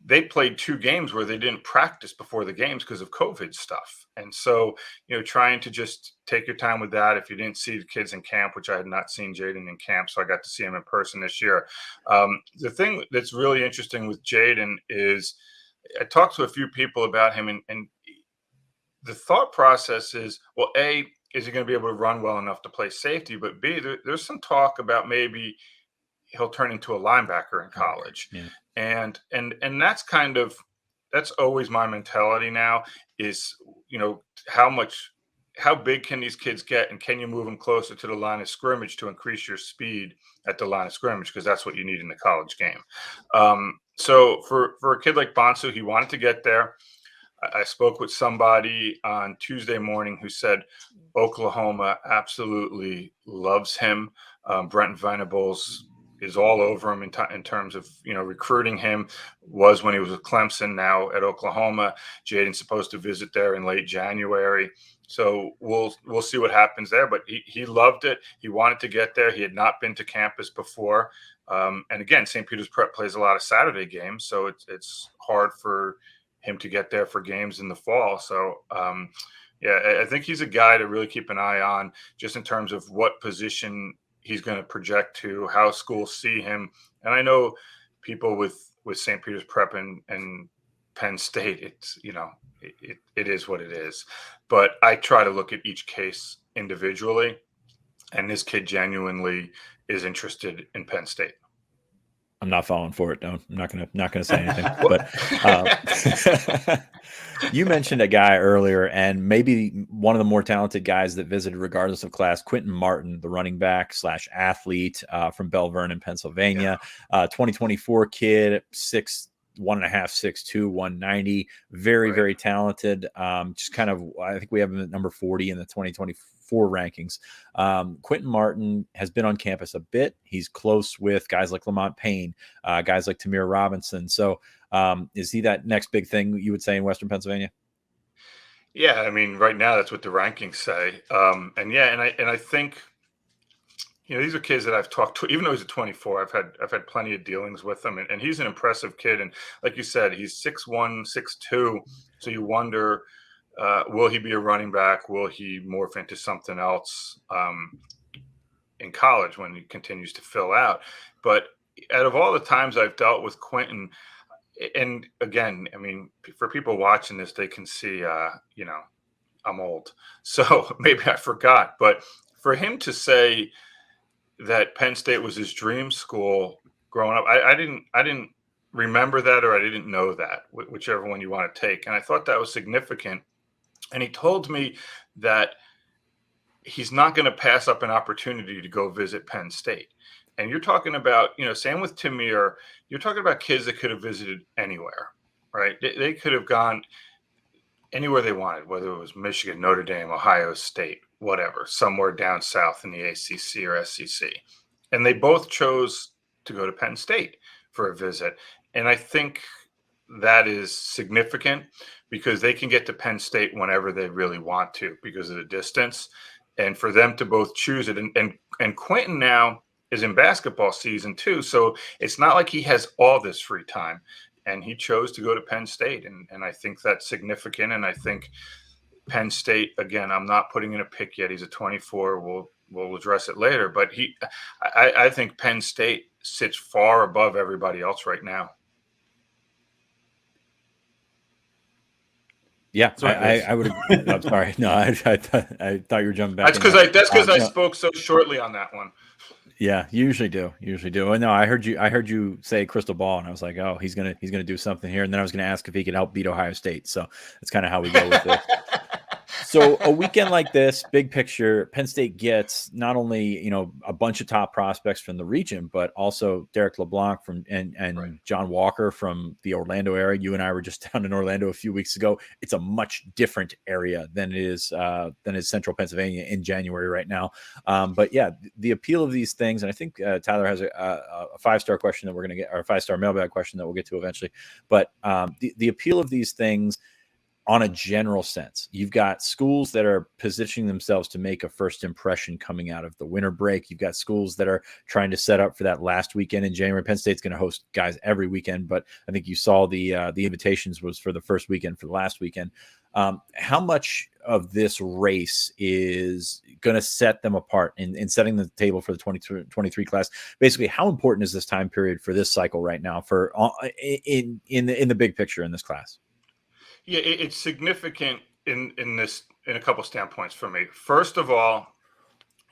they played 2 games where they didn't practice before the games because of COVID stuff. And so, trying to just take your time with that. If you didn't see the kids in camp, which I had not seen Jaden in camp, so I got to see him in person this year. The thing that's really interesting with Jaden is I talked to a few people about him, and the thought process is, well, A, is he going to be able to run well enough to play safety? But B, there's some talk about maybe he'll turn into a linebacker in college. Yeah. And that's always my mentality now is, how big can these kids get, and can you move them closer to the line of scrimmage to increase your speed at the line of scrimmage? Because that's what you need in the college game. So for a kid like Bonzo, he wanted to get there. I spoke with somebody on Tuesday morning who said Oklahoma absolutely loves him. Brent Venables is all over him in terms of recruiting him. Was when he was with Clemson, now at Oklahoma. Jaden's supposed to visit there in late January, so we'll see what happens there. But he loved it. He wanted to get there. He had not been to campus before, and again, St. Peter's Prep plays a lot of Saturday games, so it's hard for him to get there for games in the fall. So I think he's a guy to really keep an eye on, just in terms of what position he's going to project to, how schools see him. And I know people with St. Peter's Prep and Penn State, it's, it is what it is. But I try to look at each case individually. And this kid genuinely is interested in Penn State. I'm not falling for it. No, I'm not gonna say anything. But you mentioned a guy earlier, and maybe one of the more talented guys that visited, regardless of class, Quentin Martin, the running back / athlete from Belle Vernon, Pennsylvania, 2024 kid, 6'1.5", 6'2", 190, very talented. Just kind of, I think we have him at number 40 in the 2024 rankings. Quentin Martin has been on campus a bit. He's close with guys like Lamont Payne, guys like Tamir Robinson. So is he that next big thing you would say in Western Pennsylvania? Yeah, I mean, right now that's what the rankings say. And I think these are kids that I've talked to. Even though he's a 24, I've had plenty of dealings with him, and he's an impressive kid. And like you said, he's 6'1", 6'2". So you wonder, will he be a running back? Will he morph into something else in college when he continues to fill out? But out of all the times I've dealt with Quentin, and again, I mean, for people watching this, they can see, I'm old, so maybe I forgot. But for him to say that Penn State was his dream school growing up, I didn't remember that, or I didn't know that, whichever one you want to take. And I thought that was significant. And he told me that he's not going to pass up an opportunity to go visit Penn State. And you're talking about, same with Tamir, you're talking about kids that could have visited anywhere, right? They could have gone anywhere they wanted, whether it was Michigan, Notre Dame, Ohio State, whatever, somewhere down south in the ACC or SEC. And they both chose to go to Penn State for a visit. And I think that is significant because they can get to Penn State whenever they really want to because of the distance. And for them to both choose it. And Quentin now is in basketball season too. So it's not like he has all this free time. And he chose to go to Penn State. And I think that's significant. And I think Penn State, again, I'm not putting in a pick yet. He's a 24. We'll address it later. But I think Penn State sits far above everybody else right now. Yeah, I would. I'm sorry. No, I thought you were jumping back. That's because I spoke so shortly on that one. Yeah, you usually do. And no, I heard you say crystal ball, and I was like, oh, he's gonna do something here. And then I was gonna ask if he could help beat Ohio State. So that's kind of how we go with it. So a weekend like this, big picture, Penn State gets not only a bunch of top prospects from the region, but also Derrick Leblanc and right. John Walker from the Orlando area. You and I were just down in Orlando a few weeks ago. It's a much different area than it is Central Pennsylvania in January right now. But yeah, the appeal of these things, and I think Tyler has a 5-star question that we're going to get, or a 5-star mailbag question that we'll get to eventually. But the appeal of these things, on a general sense, you've got schools that are positioning themselves to make a first impression coming out of the winter break. You've got schools that are trying to set up for that last weekend in January. Penn State's going to host guys every weekend, but I think you saw the invitations was for the first weekend, for the last weekend. How much of this race is going to set them apart in setting the table for the 2023 class? Basically, how important is this time period for this cycle right now for in the big picture in this class? Yeah, it's significant in a couple standpoints for me. First of all,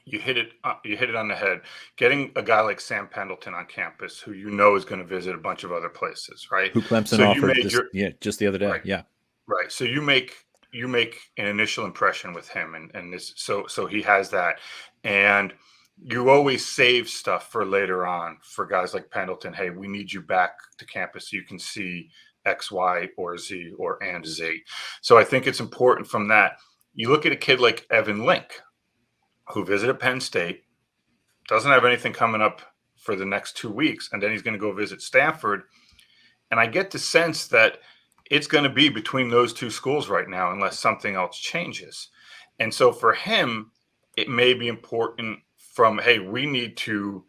you hit it on the head. Getting a guy like Sam Pendleton on campus, who is going to visit a bunch of other places, right? Who Clemson offered just the other day, right. Yeah. Right. So you make an initial impression with him, and this so he has that, and you always save stuff for later on for guys like Pendleton. Hey, we need you back to campus so you can see X, Y, or Z, and Z. So I think it's important from that. You look at a kid like Evan Link, who visited Penn State, doesn't have anything coming up for the next 2 weeks, and then he's going to go visit Stanford. And I get the sense that it's going to be between those two schools right now, unless something else changes. And so for him, it may be important from, hey, we need to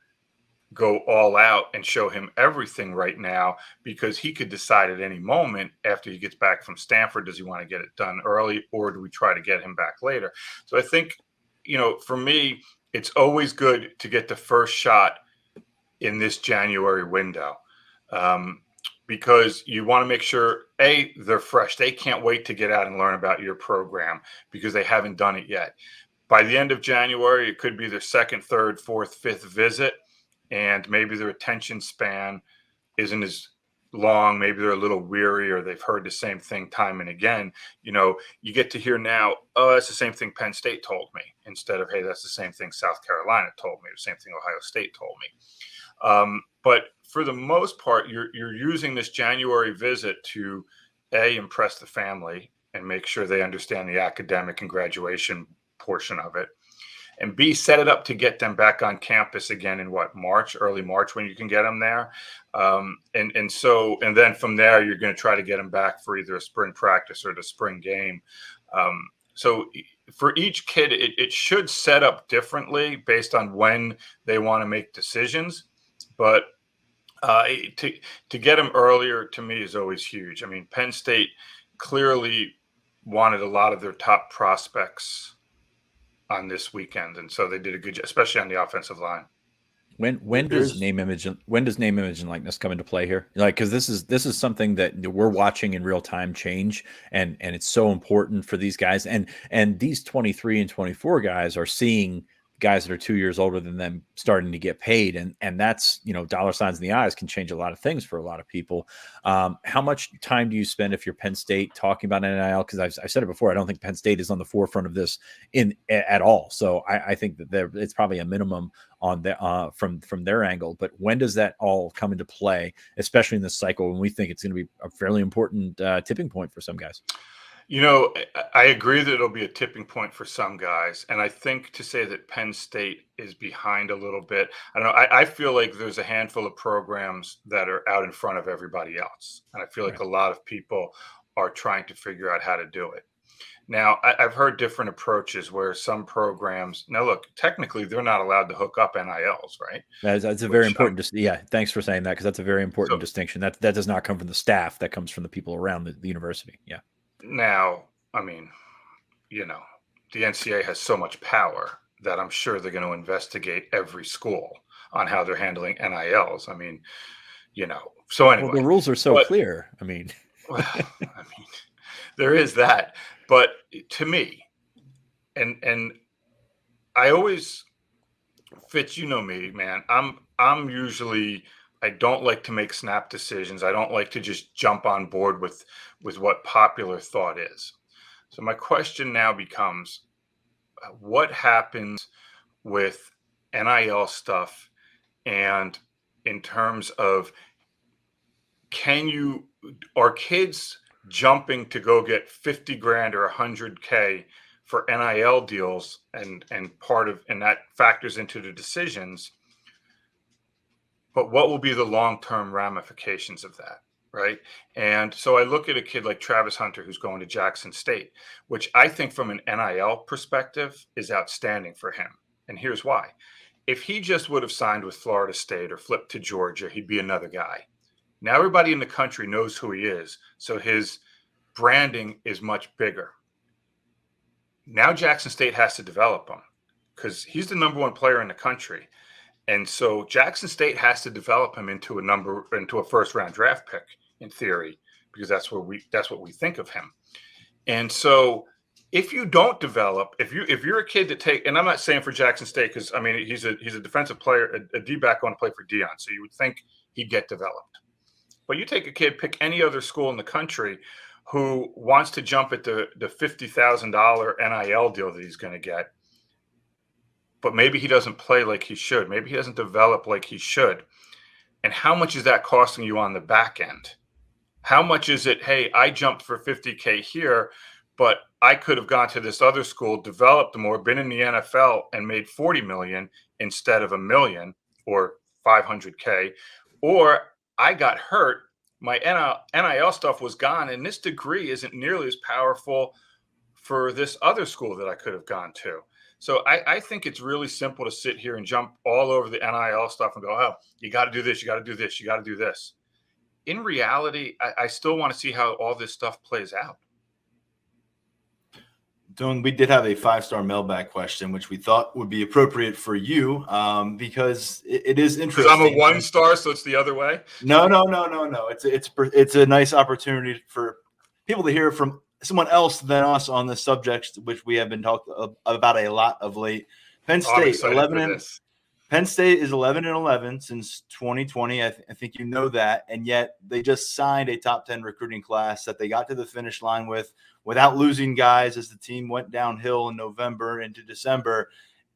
go all out and show him everything right now, because he could decide at any moment after he gets back from Stanford, does he want to get it done early, or do we try to get him back later? So I think, for me, it's always good to get the first shot in this January window, because you want to make sure, A, they're fresh. They can't wait to get out and learn about your program because they haven't done it yet. By the end of January, it could be their second, third, fourth, fifth visit, and maybe their attention span isn't as long. Maybe they're a little weary, or they've heard the same thing time and again. You get to hear now, oh, that's the same thing Penn State told me, instead of, hey, that's the same thing South Carolina told me, or the same thing Ohio State told me. But for the most part, you're using this January visit to, A, impress the family and make sure they understand the academic and graduation portion of it, and B, set it up to get them back on campus again in early March, when you can get them there. And then from there, you're going to try to get them back for either a spring practice or the spring game. So for each kid, it should set up differently based on when they want to make decisions. But to get them earlier, to me, is always huge. I mean, Penn State clearly wanted a lot of their top prospects on this weekend, and so they did a good job, especially on the offensive line. When does name, image, and likeness come into play here? Like, because this is something that we're watching in real time change, and it's so important for these guys. And these 23 and 24 guys are seeing guys that are 2 years older than them starting to get paid, and that's, dollar signs in the eyes can change a lot of things for a lot of people. How much time do you spend, if you're Penn State, talking about NIL? Because I've said it before, I don't think Penn State is on the forefront of this at all. So I think that it's probably a minimum on the from their angle. But when does that all come into play, especially in this cycle when we think it's going to be a fairly important tipping point for some guys? I agree that it'll be a tipping point for some guys. And I think to say that Penn State is behind a little bit, I don't know. I feel like there's a handful of programs that are out in front of everybody else. And I feel like a lot of people are trying to figure out how to do it. Now, I've heard different approaches where some programs, now look, technically they're not allowed to hook up NILs, right? That's a very important, thanks for saying that, because that's a very important distinction. That does not come from the staff, that comes from the people around the university. Yeah. Now, I mean, the NCAA has so much power that I'm sure they're going to investigate every school on how they're handling NILs. I mean, so anyway. Well, the rules are so clear. There is that. But to me, and I always, Fitz, me, man, I'm usually, I don't like to make snap decisions. I don't like to just jump on board with what popular thought is. So my question now becomes, what happens with NIL stuff, and in terms of, are kids jumping to go get 50 grand or 100K for NIL deals, and that factors into the decisions? But what will be the long-term ramifications of that, right? And so I look at a kid like Travis Hunter, who's going to Jackson State, which I think from an NIL perspective is outstanding for him. And here's why. If he just would have signed with Florida State or flipped to Georgia, he'd be another guy. Now everybody in the country knows who he is, so his branding is much bigger. Now Jackson State has to develop him because he's the number one player in the country. And so Jackson State has to develop him into a first round draft pick in theory, because that's what we think of him. And so if you don't develop, if you're a kid that and I'm not saying for Jackson State, because I mean he's a defensive player, a D-back going to play for Dion, so you would think he'd get developed. But you take a kid, pick any other school in the country who wants to jump at the $50,000 NIL deal that he's going to get, but maybe he doesn't play like he should. Maybe he doesn't develop like he should. And how much is that costing you on the back end? How much is it, hey, I jumped for 50K here, but I could have gone to this other school, developed more, been in the NFL, and made 40 million instead of $1 million or 500K, or I got hurt, my NIL stuff was gone, and this degree isn't nearly as powerful for this other school that I could have gone to. So I think it's really simple to sit here and jump all over the NIL stuff and go, oh, you got to do this, you got to do this, you got to do this. In reality, I still want to see how all this stuff plays out. Dohn, we did have a 5-star mailbag question, which we thought would be appropriate for you, because it is interesting. Because I'm a 1-star, so it's the other way. No. It's a nice opportunity for people to hear from someone else than us on this subject, which we have been talking about a lot of late. Penn State 11-11. Penn State is 11-11 since 2020. I think you know that, and yet they just signed a top 10 recruiting class that they got to the finish line without losing guys as the team went downhill in November into December.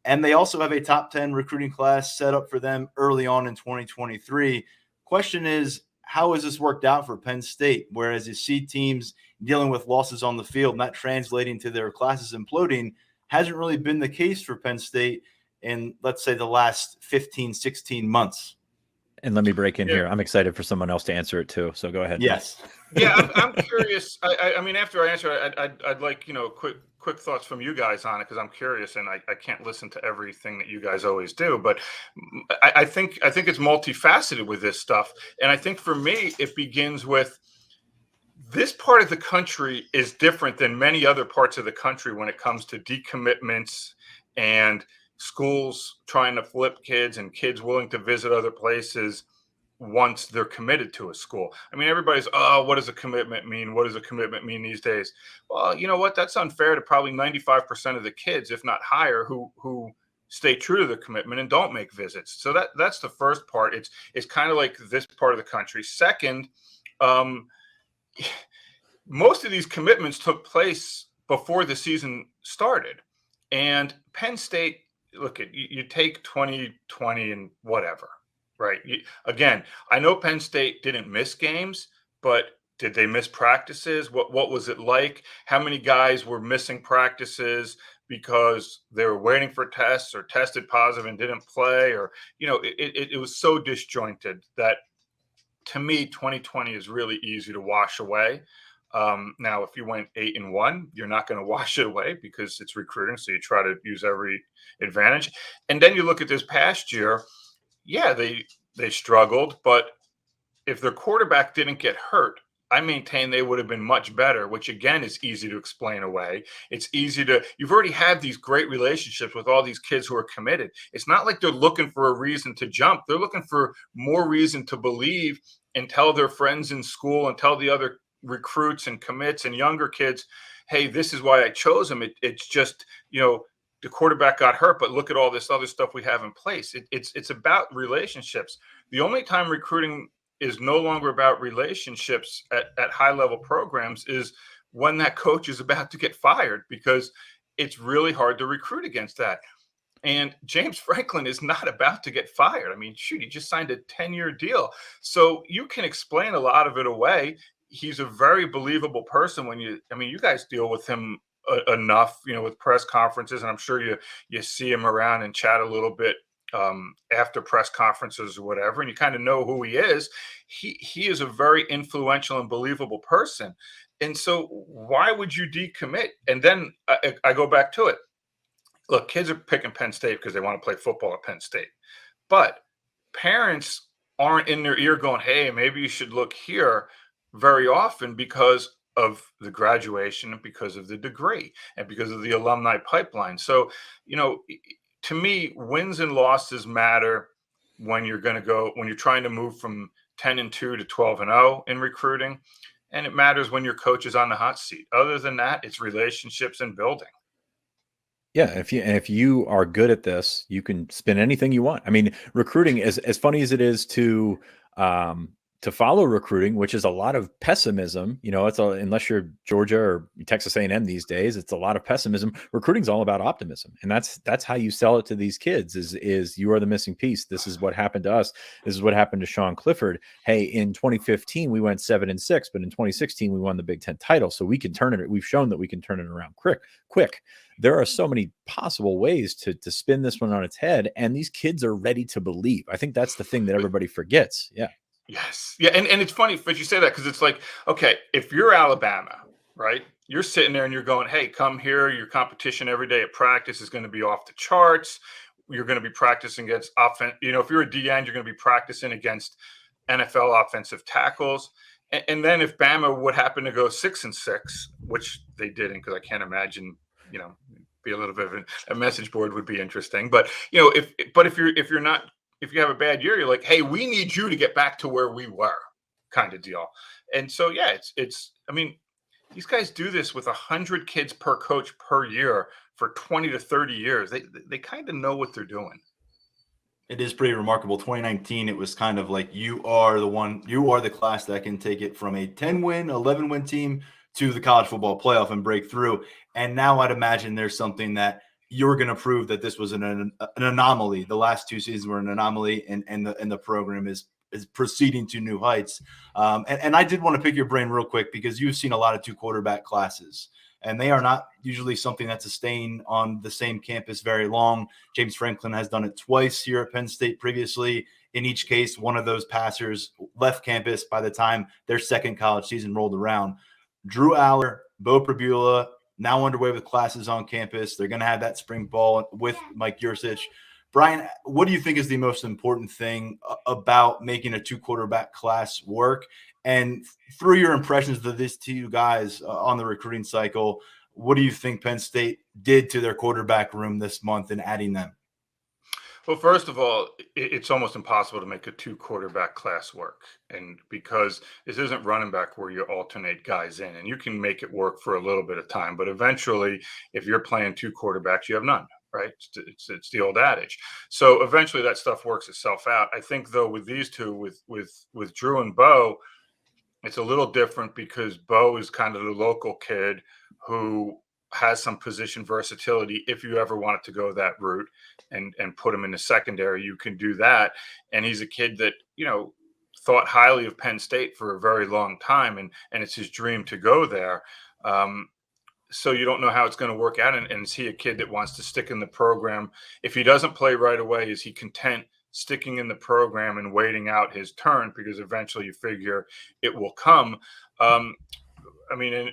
And they also have a top 10 recruiting class set up for them early on in 2023. Question is, how has this worked out for Penn State? Whereas you see teams dealing with losses on the field, not translating to their classes imploding, hasn't really been the case for Penn State in, let's say, the last 15, 16 months. And let me break in here. I'm excited for someone else to answer it too. So go ahead. Yes. Yeah, I'm curious. I mean, after I answer it, I'd like, quick thoughts from you guys on it, because I'm curious, and I can't listen to everything that you guys always do. But I think it's multifaceted with this stuff. And I think for me, it begins with this part of the country is different than many other parts of the country when it comes to decommitments and schools trying to flip kids and kids willing to visit other places once they're committed to a school. I mean, everybody's, oh, what does a commitment mean? What does a commitment mean these days? Well, you know what? That's unfair to probably 95% of the kids, if not higher, who stay true to the commitment and don't make visits. So that's the first part. It's kind of like this part of the country. Second, most of these commitments took place before the season started. And Penn State, look, you take 2020 and whatever. Right. Again, I know Penn State didn't miss games, but did they miss practices? What was it like? How many guys were missing practices because they were waiting for tests or tested positive and didn't play? Or, it was so disjointed that, to me, 2020 is really easy to wash away. Now, if you went 8-1, you're not going to wash it away because it's recruiting. So you try to use every advantage. And then you look at this past year. Yeah, they struggled, but if their quarterback didn't get hurt, I maintain they would have been much better, which again is easy to explain away. It's easy you've already had these great relationships with all these kids who are committed. It's not like they're looking for a reason to jump. They're looking for more reason to believe and tell their friends in school and tell the other recruits and commits and younger kids, hey, this is why I chose him. It's just, the quarterback got hurt, but look at all this other stuff we have in place. It's about relationships. The only time recruiting is no longer about relationships at high-level programs is when that coach is about to get fired, because it's really hard to recruit against that. And James Franklin is not about to get fired. I mean, shoot, he just signed a 10-year deal. So you can explain a lot of it away. He's a very believable person you guys deal with him enough, with press conferences, and I'm sure you see him around and chat a little bit after press conferences or whatever, and you kind of know who he is. He is a very influential and believable person, and so why would you decommit? And then I go back to it. Look, kids are picking Penn State because they want to play football at Penn State, but parents aren't in their ear going, "Hey, maybe you should look here," very often because of the graduation and because of the degree and because of the alumni pipeline. So, to me, wins and losses matter when you're trying to move from 10-2 to 12-0 in recruiting. And it matters when your coach is on the hot seat. Other than that, it's relationships and building. Yeah, if you are good at this, you can spin anything you want. I mean, recruiting, as funny as it is to follow recruiting, which is a lot of pessimism, unless you're Georgia or Texas A&M these days, it's a lot of pessimism. Recruiting's all about optimism. And that's how you sell it to these kids is you are the missing piece. This is what happened to us. This is what happened to Sean Clifford. Hey, in 2015, we went 7-6, but in 2016, we won the Big Ten title. So we can turn it. We've shown that we can turn it around quick. There are so many possible ways to spin this one on its head. And these kids are ready to believe. I think that's the thing that everybody forgets. Yeah. Yes. Yeah. And it's funny that you say that, because it's like, okay, if you're Alabama, right, you're sitting there and you're going, hey, come here. Your competition every day at practice is going to be off the charts. You're going to be practicing against offense. If you're a DN, you're going to be practicing against NFL offensive tackles. And then if Bama would happen to go 6-6, which they didn't, because I can't imagine, be a little bit of a message board would be interesting. But, if you have a bad year, you're like, hey, we need you to get back to where we were, kind of deal. And so, yeah, these guys do this with 100 kids per coach per year for 20 to 30 years. They kind of know what they're doing. It is pretty remarkable. 2019, it was kind of like you are the class that can take it from a 10-win, 11-win team to the college football playoff and break through. And now I'd imagine there's something that you're going to prove that this was an anomaly. The last two seasons were an anomaly, and the program is proceeding to new heights. And I did want to pick your brain real quick, because you've seen a lot of 2 quarterback classes, and they are not usually something that's sustained on the same campus very long. James Franklin has done it twice here at Penn State previously. In each case, one of those passers left campus by the time their second college season rolled around. Drew Aller, Bo Pribula, now underway with classes on campus. They're going to have that spring ball with Mike Yursich. Brian, what do you think is the most important thing about making a 2 quarterback class work? And through your impressions of these 2 guys on the recruiting cycle, what do you think Penn State did to their quarterback room this month in adding them? Well, first of all, it's almost impossible to make a 2-quarterback class work. And because this isn't running back where you alternate guys in, and you can make it work for a little bit of time. But eventually, if you're playing 2 quarterbacks, you have none, right? It's the old adage. So eventually that stuff works itself out. I think, though, with these two, with Drew and Bo, it's a little different because Bo is kind of the local kid who has some position versatility. If you ever wanted to go that route and put him in the secondary, you can do that. And he's a kid that, thought highly of Penn State for a very long time, and it's his dream to go there. So you don't know how it's going to work out. And is he a kid that wants to stick in the program? If he doesn't play right away, is he content sticking in the program and waiting out his turn? Because eventually you figure it will come. I mean,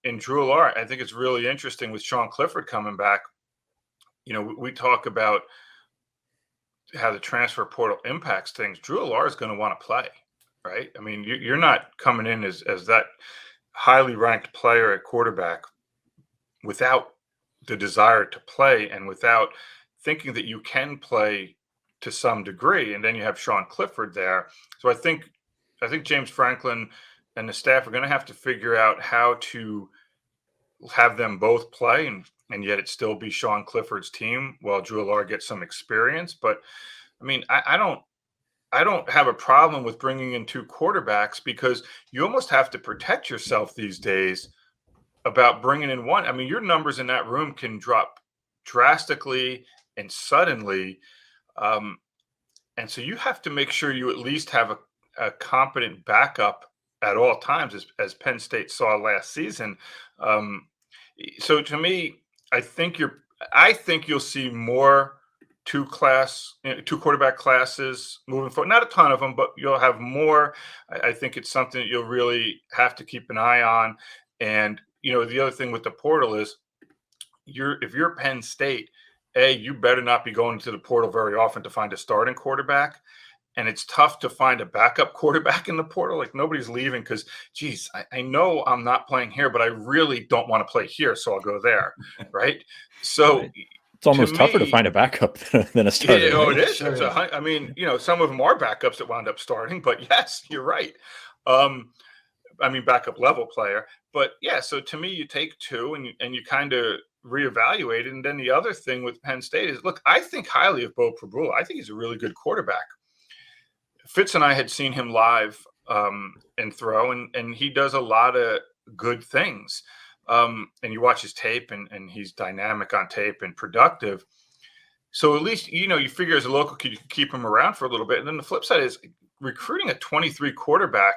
in Drew Allar, I think it's really interesting with Sean Clifford coming back. We talk about how the transfer portal impacts things. Drew Allar is going to want to play, right? I mean, you're not coming in as that highly ranked player at quarterback without the desire to play and without thinking that you can play to some degree. And then you have Sean Clifford there. So I think James Franklin and the staff are going to have to figure out how to have them both play and yet it still be Sean Clifford's team while Drew Allar gets some experience. But I mean, I don't have a problem with bringing in 2 quarterbacks because you almost have to protect yourself these days about bringing in one. I mean, your numbers in that room can drop drastically and suddenly. And so you have to make sure you at least have a competent backup at all times, as Penn State saw last season. So to me, I think you'll see more 2 quarterback classes moving forward. Not a ton of them, but you'll have more. I think it's something that you'll really have to keep an eye on. And the other thing with the portal is, if you're Penn State, you better not be going to the portal very often to find a starting quarterback. And it's tough to find a backup quarterback in the portal. Like, nobody's leaving because, geez, I know I'm not playing here, but I really don't want to play here, so I'll go there, right? So right. It's almost tougher to find a backup than a starter. Right? It is. Sure. I mean, some of them are backups that wound up starting, but yes, you're right. Backup level player. But yeah, so to me, you take 2 and you kind of reevaluate it. And then the other thing with Penn State is, look, I think highly of Bo Prabula. I think he's a really good quarterback. Fitz and I had seen him live and throw, and he does a lot of good things. And you watch his tape, and he's dynamic on tape and productive. So at least, you figure as a local kid, you can keep him around for a little bit. And then the flip side is recruiting a 23 quarterback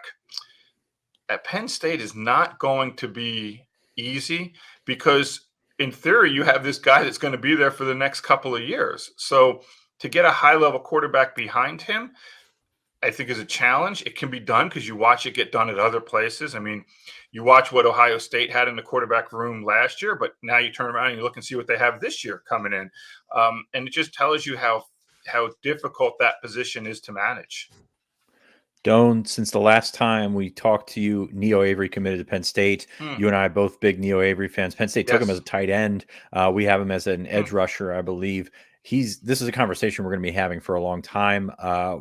at Penn State is not going to be easy because in theory, you have this guy that's going to be there for the next couple of years. So to get a high-level quarterback behind him, I think is a challenge. It can be done because you watch it get done at other places. I mean, you watch what Ohio State had in the quarterback room last year, but now you turn around and you look and see what they have this year coming in. And it just tells you how difficult that position is to manage. Dohn, since the last time we talked to you, Neo Avery committed to Penn State. You and I are both big Neo Avery fans. Penn State took him as a tight end. We have him as an edge rusher, I believe. This is a conversation we're going to be having for a long time.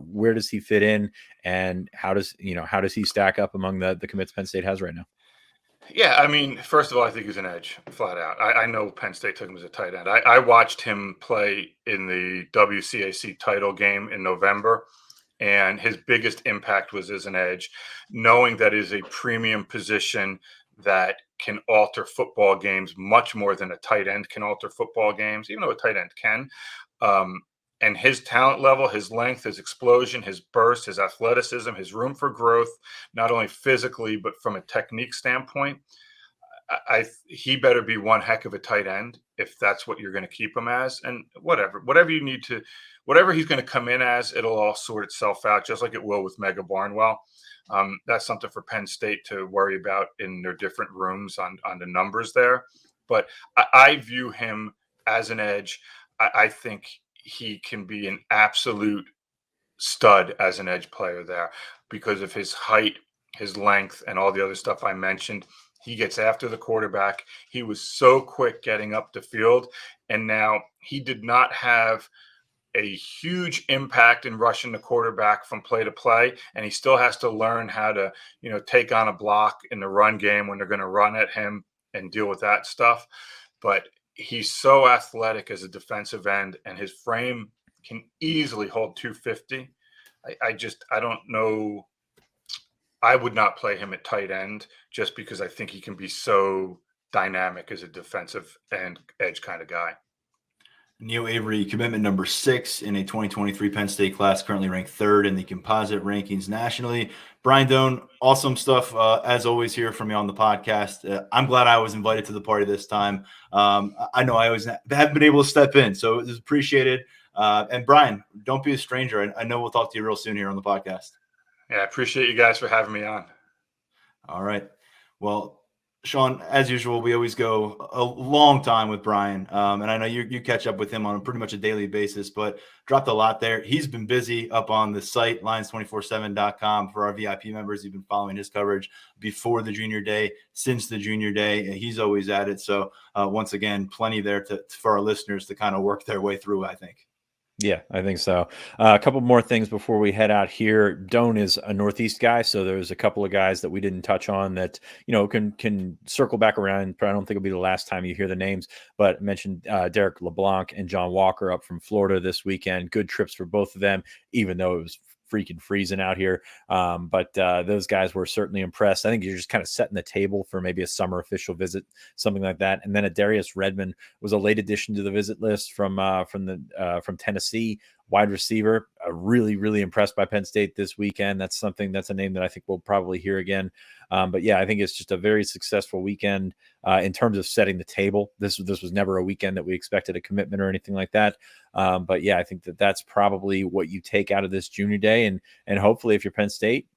Where does he fit in, and how does he stack up among the commits Penn State has right now? Yeah, I mean, first of all, I think he's an edge, flat out. I know Penn State took him as a tight end. I watched him play in the WCAC title game in November, and his biggest impact was as an edge, knowing that is a premium position that can alter football games much more than a tight end can alter football games, even though a tight end can. And his talent level, his length, his explosion, his burst, his athleticism, his room for growth, not only physically, but from a technique standpoint, he better be one heck of a tight end if that's what you're going to keep him as. And whatever you need to, whatever he's going to come in as, it'll all sort itself out, just like it will with Mega Barnwell. That's something for Penn State to worry about in their different rooms on the numbers there. But I view him as an edge. I think he can be an absolute stud as an edge player there because of his height, his length, and all the other stuff I mentioned. He gets after the quarterback. He was so quick getting up the field. And now he did not have a huge impact in rushing the quarterback from play to play, and he still has to learn how to, take on a block in the run game when they're going to run at him and deal with that stuff. But he's so athletic as a defensive end, and his frame can easily hold 250. I don't know. I would not play him at tight end just because I think he can be so dynamic as a defensive end edge kind of guy. Neo Avery, commitment number 6 in a 2023 Penn State class, currently ranked 3rd in the composite rankings nationally. Brian Dohn, awesome stuff as always here from you on the podcast. I'm glad I was invited to the party this time. I know I always haven't been able to step in, so it was appreciated. And Brian, don't be a stranger. I know we'll talk to you real soon here on the podcast. Yeah, I appreciate you guys for having me on. All right. Well, Sean, as usual, we always go a long time with Brian. And I know you catch up with him on pretty much a daily basis, but dropped a lot there. He's been busy up on the site, Lions247.com. For our VIP members, you've been following his coverage before the junior day, since the junior day. He's always at it. So once again, plenty there for our listeners to kind of work their way through, I think. Yeah, I think so. A couple more things before we head out here. Dohn is a Northeast guy, so there's a couple of guys that we didn't touch on that can circle back around. I don't think it'll be the last time you hear the names, but I mentioned Derrick LeBlanc and John Walker up from Florida this weekend. Good trips for both of them, even though it was freaking freezing out here. But those guys were certainly impressed. I think you're just kind of setting the table for maybe a summer official visit, something like that. And then a Darius Redmond was a late addition to the visit list from Tennessee, wide receiver. Really, really impressed by Penn State this weekend. That's a name that I think we'll probably hear again. But yeah, I think it's just a very successful weekend in terms of setting the table. This was never a weekend that we expected a commitment or anything like that. But yeah, I think that's probably what you take out of this junior day, and hopefully, if you're Penn State,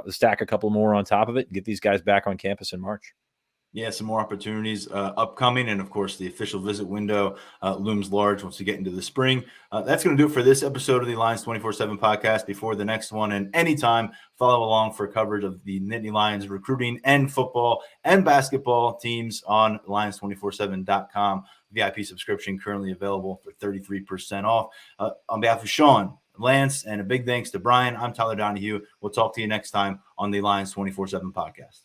stack a couple more on top of it and get these guys back on campus in March. Yeah, some more opportunities upcoming. And, of course, the official visit window looms large once we get into the spring. That's going to do it for this episode of the Lions247 podcast. Before the next one, and anytime, follow along for coverage of the Nittany Lions recruiting and football and basketball teams on Lions247.com. VIP subscription currently available for 33% off. On behalf of Sean, Lance, and a big thanks to Brian, I'm Tyler Donohue. We'll talk to you next time on the Lions247 podcast.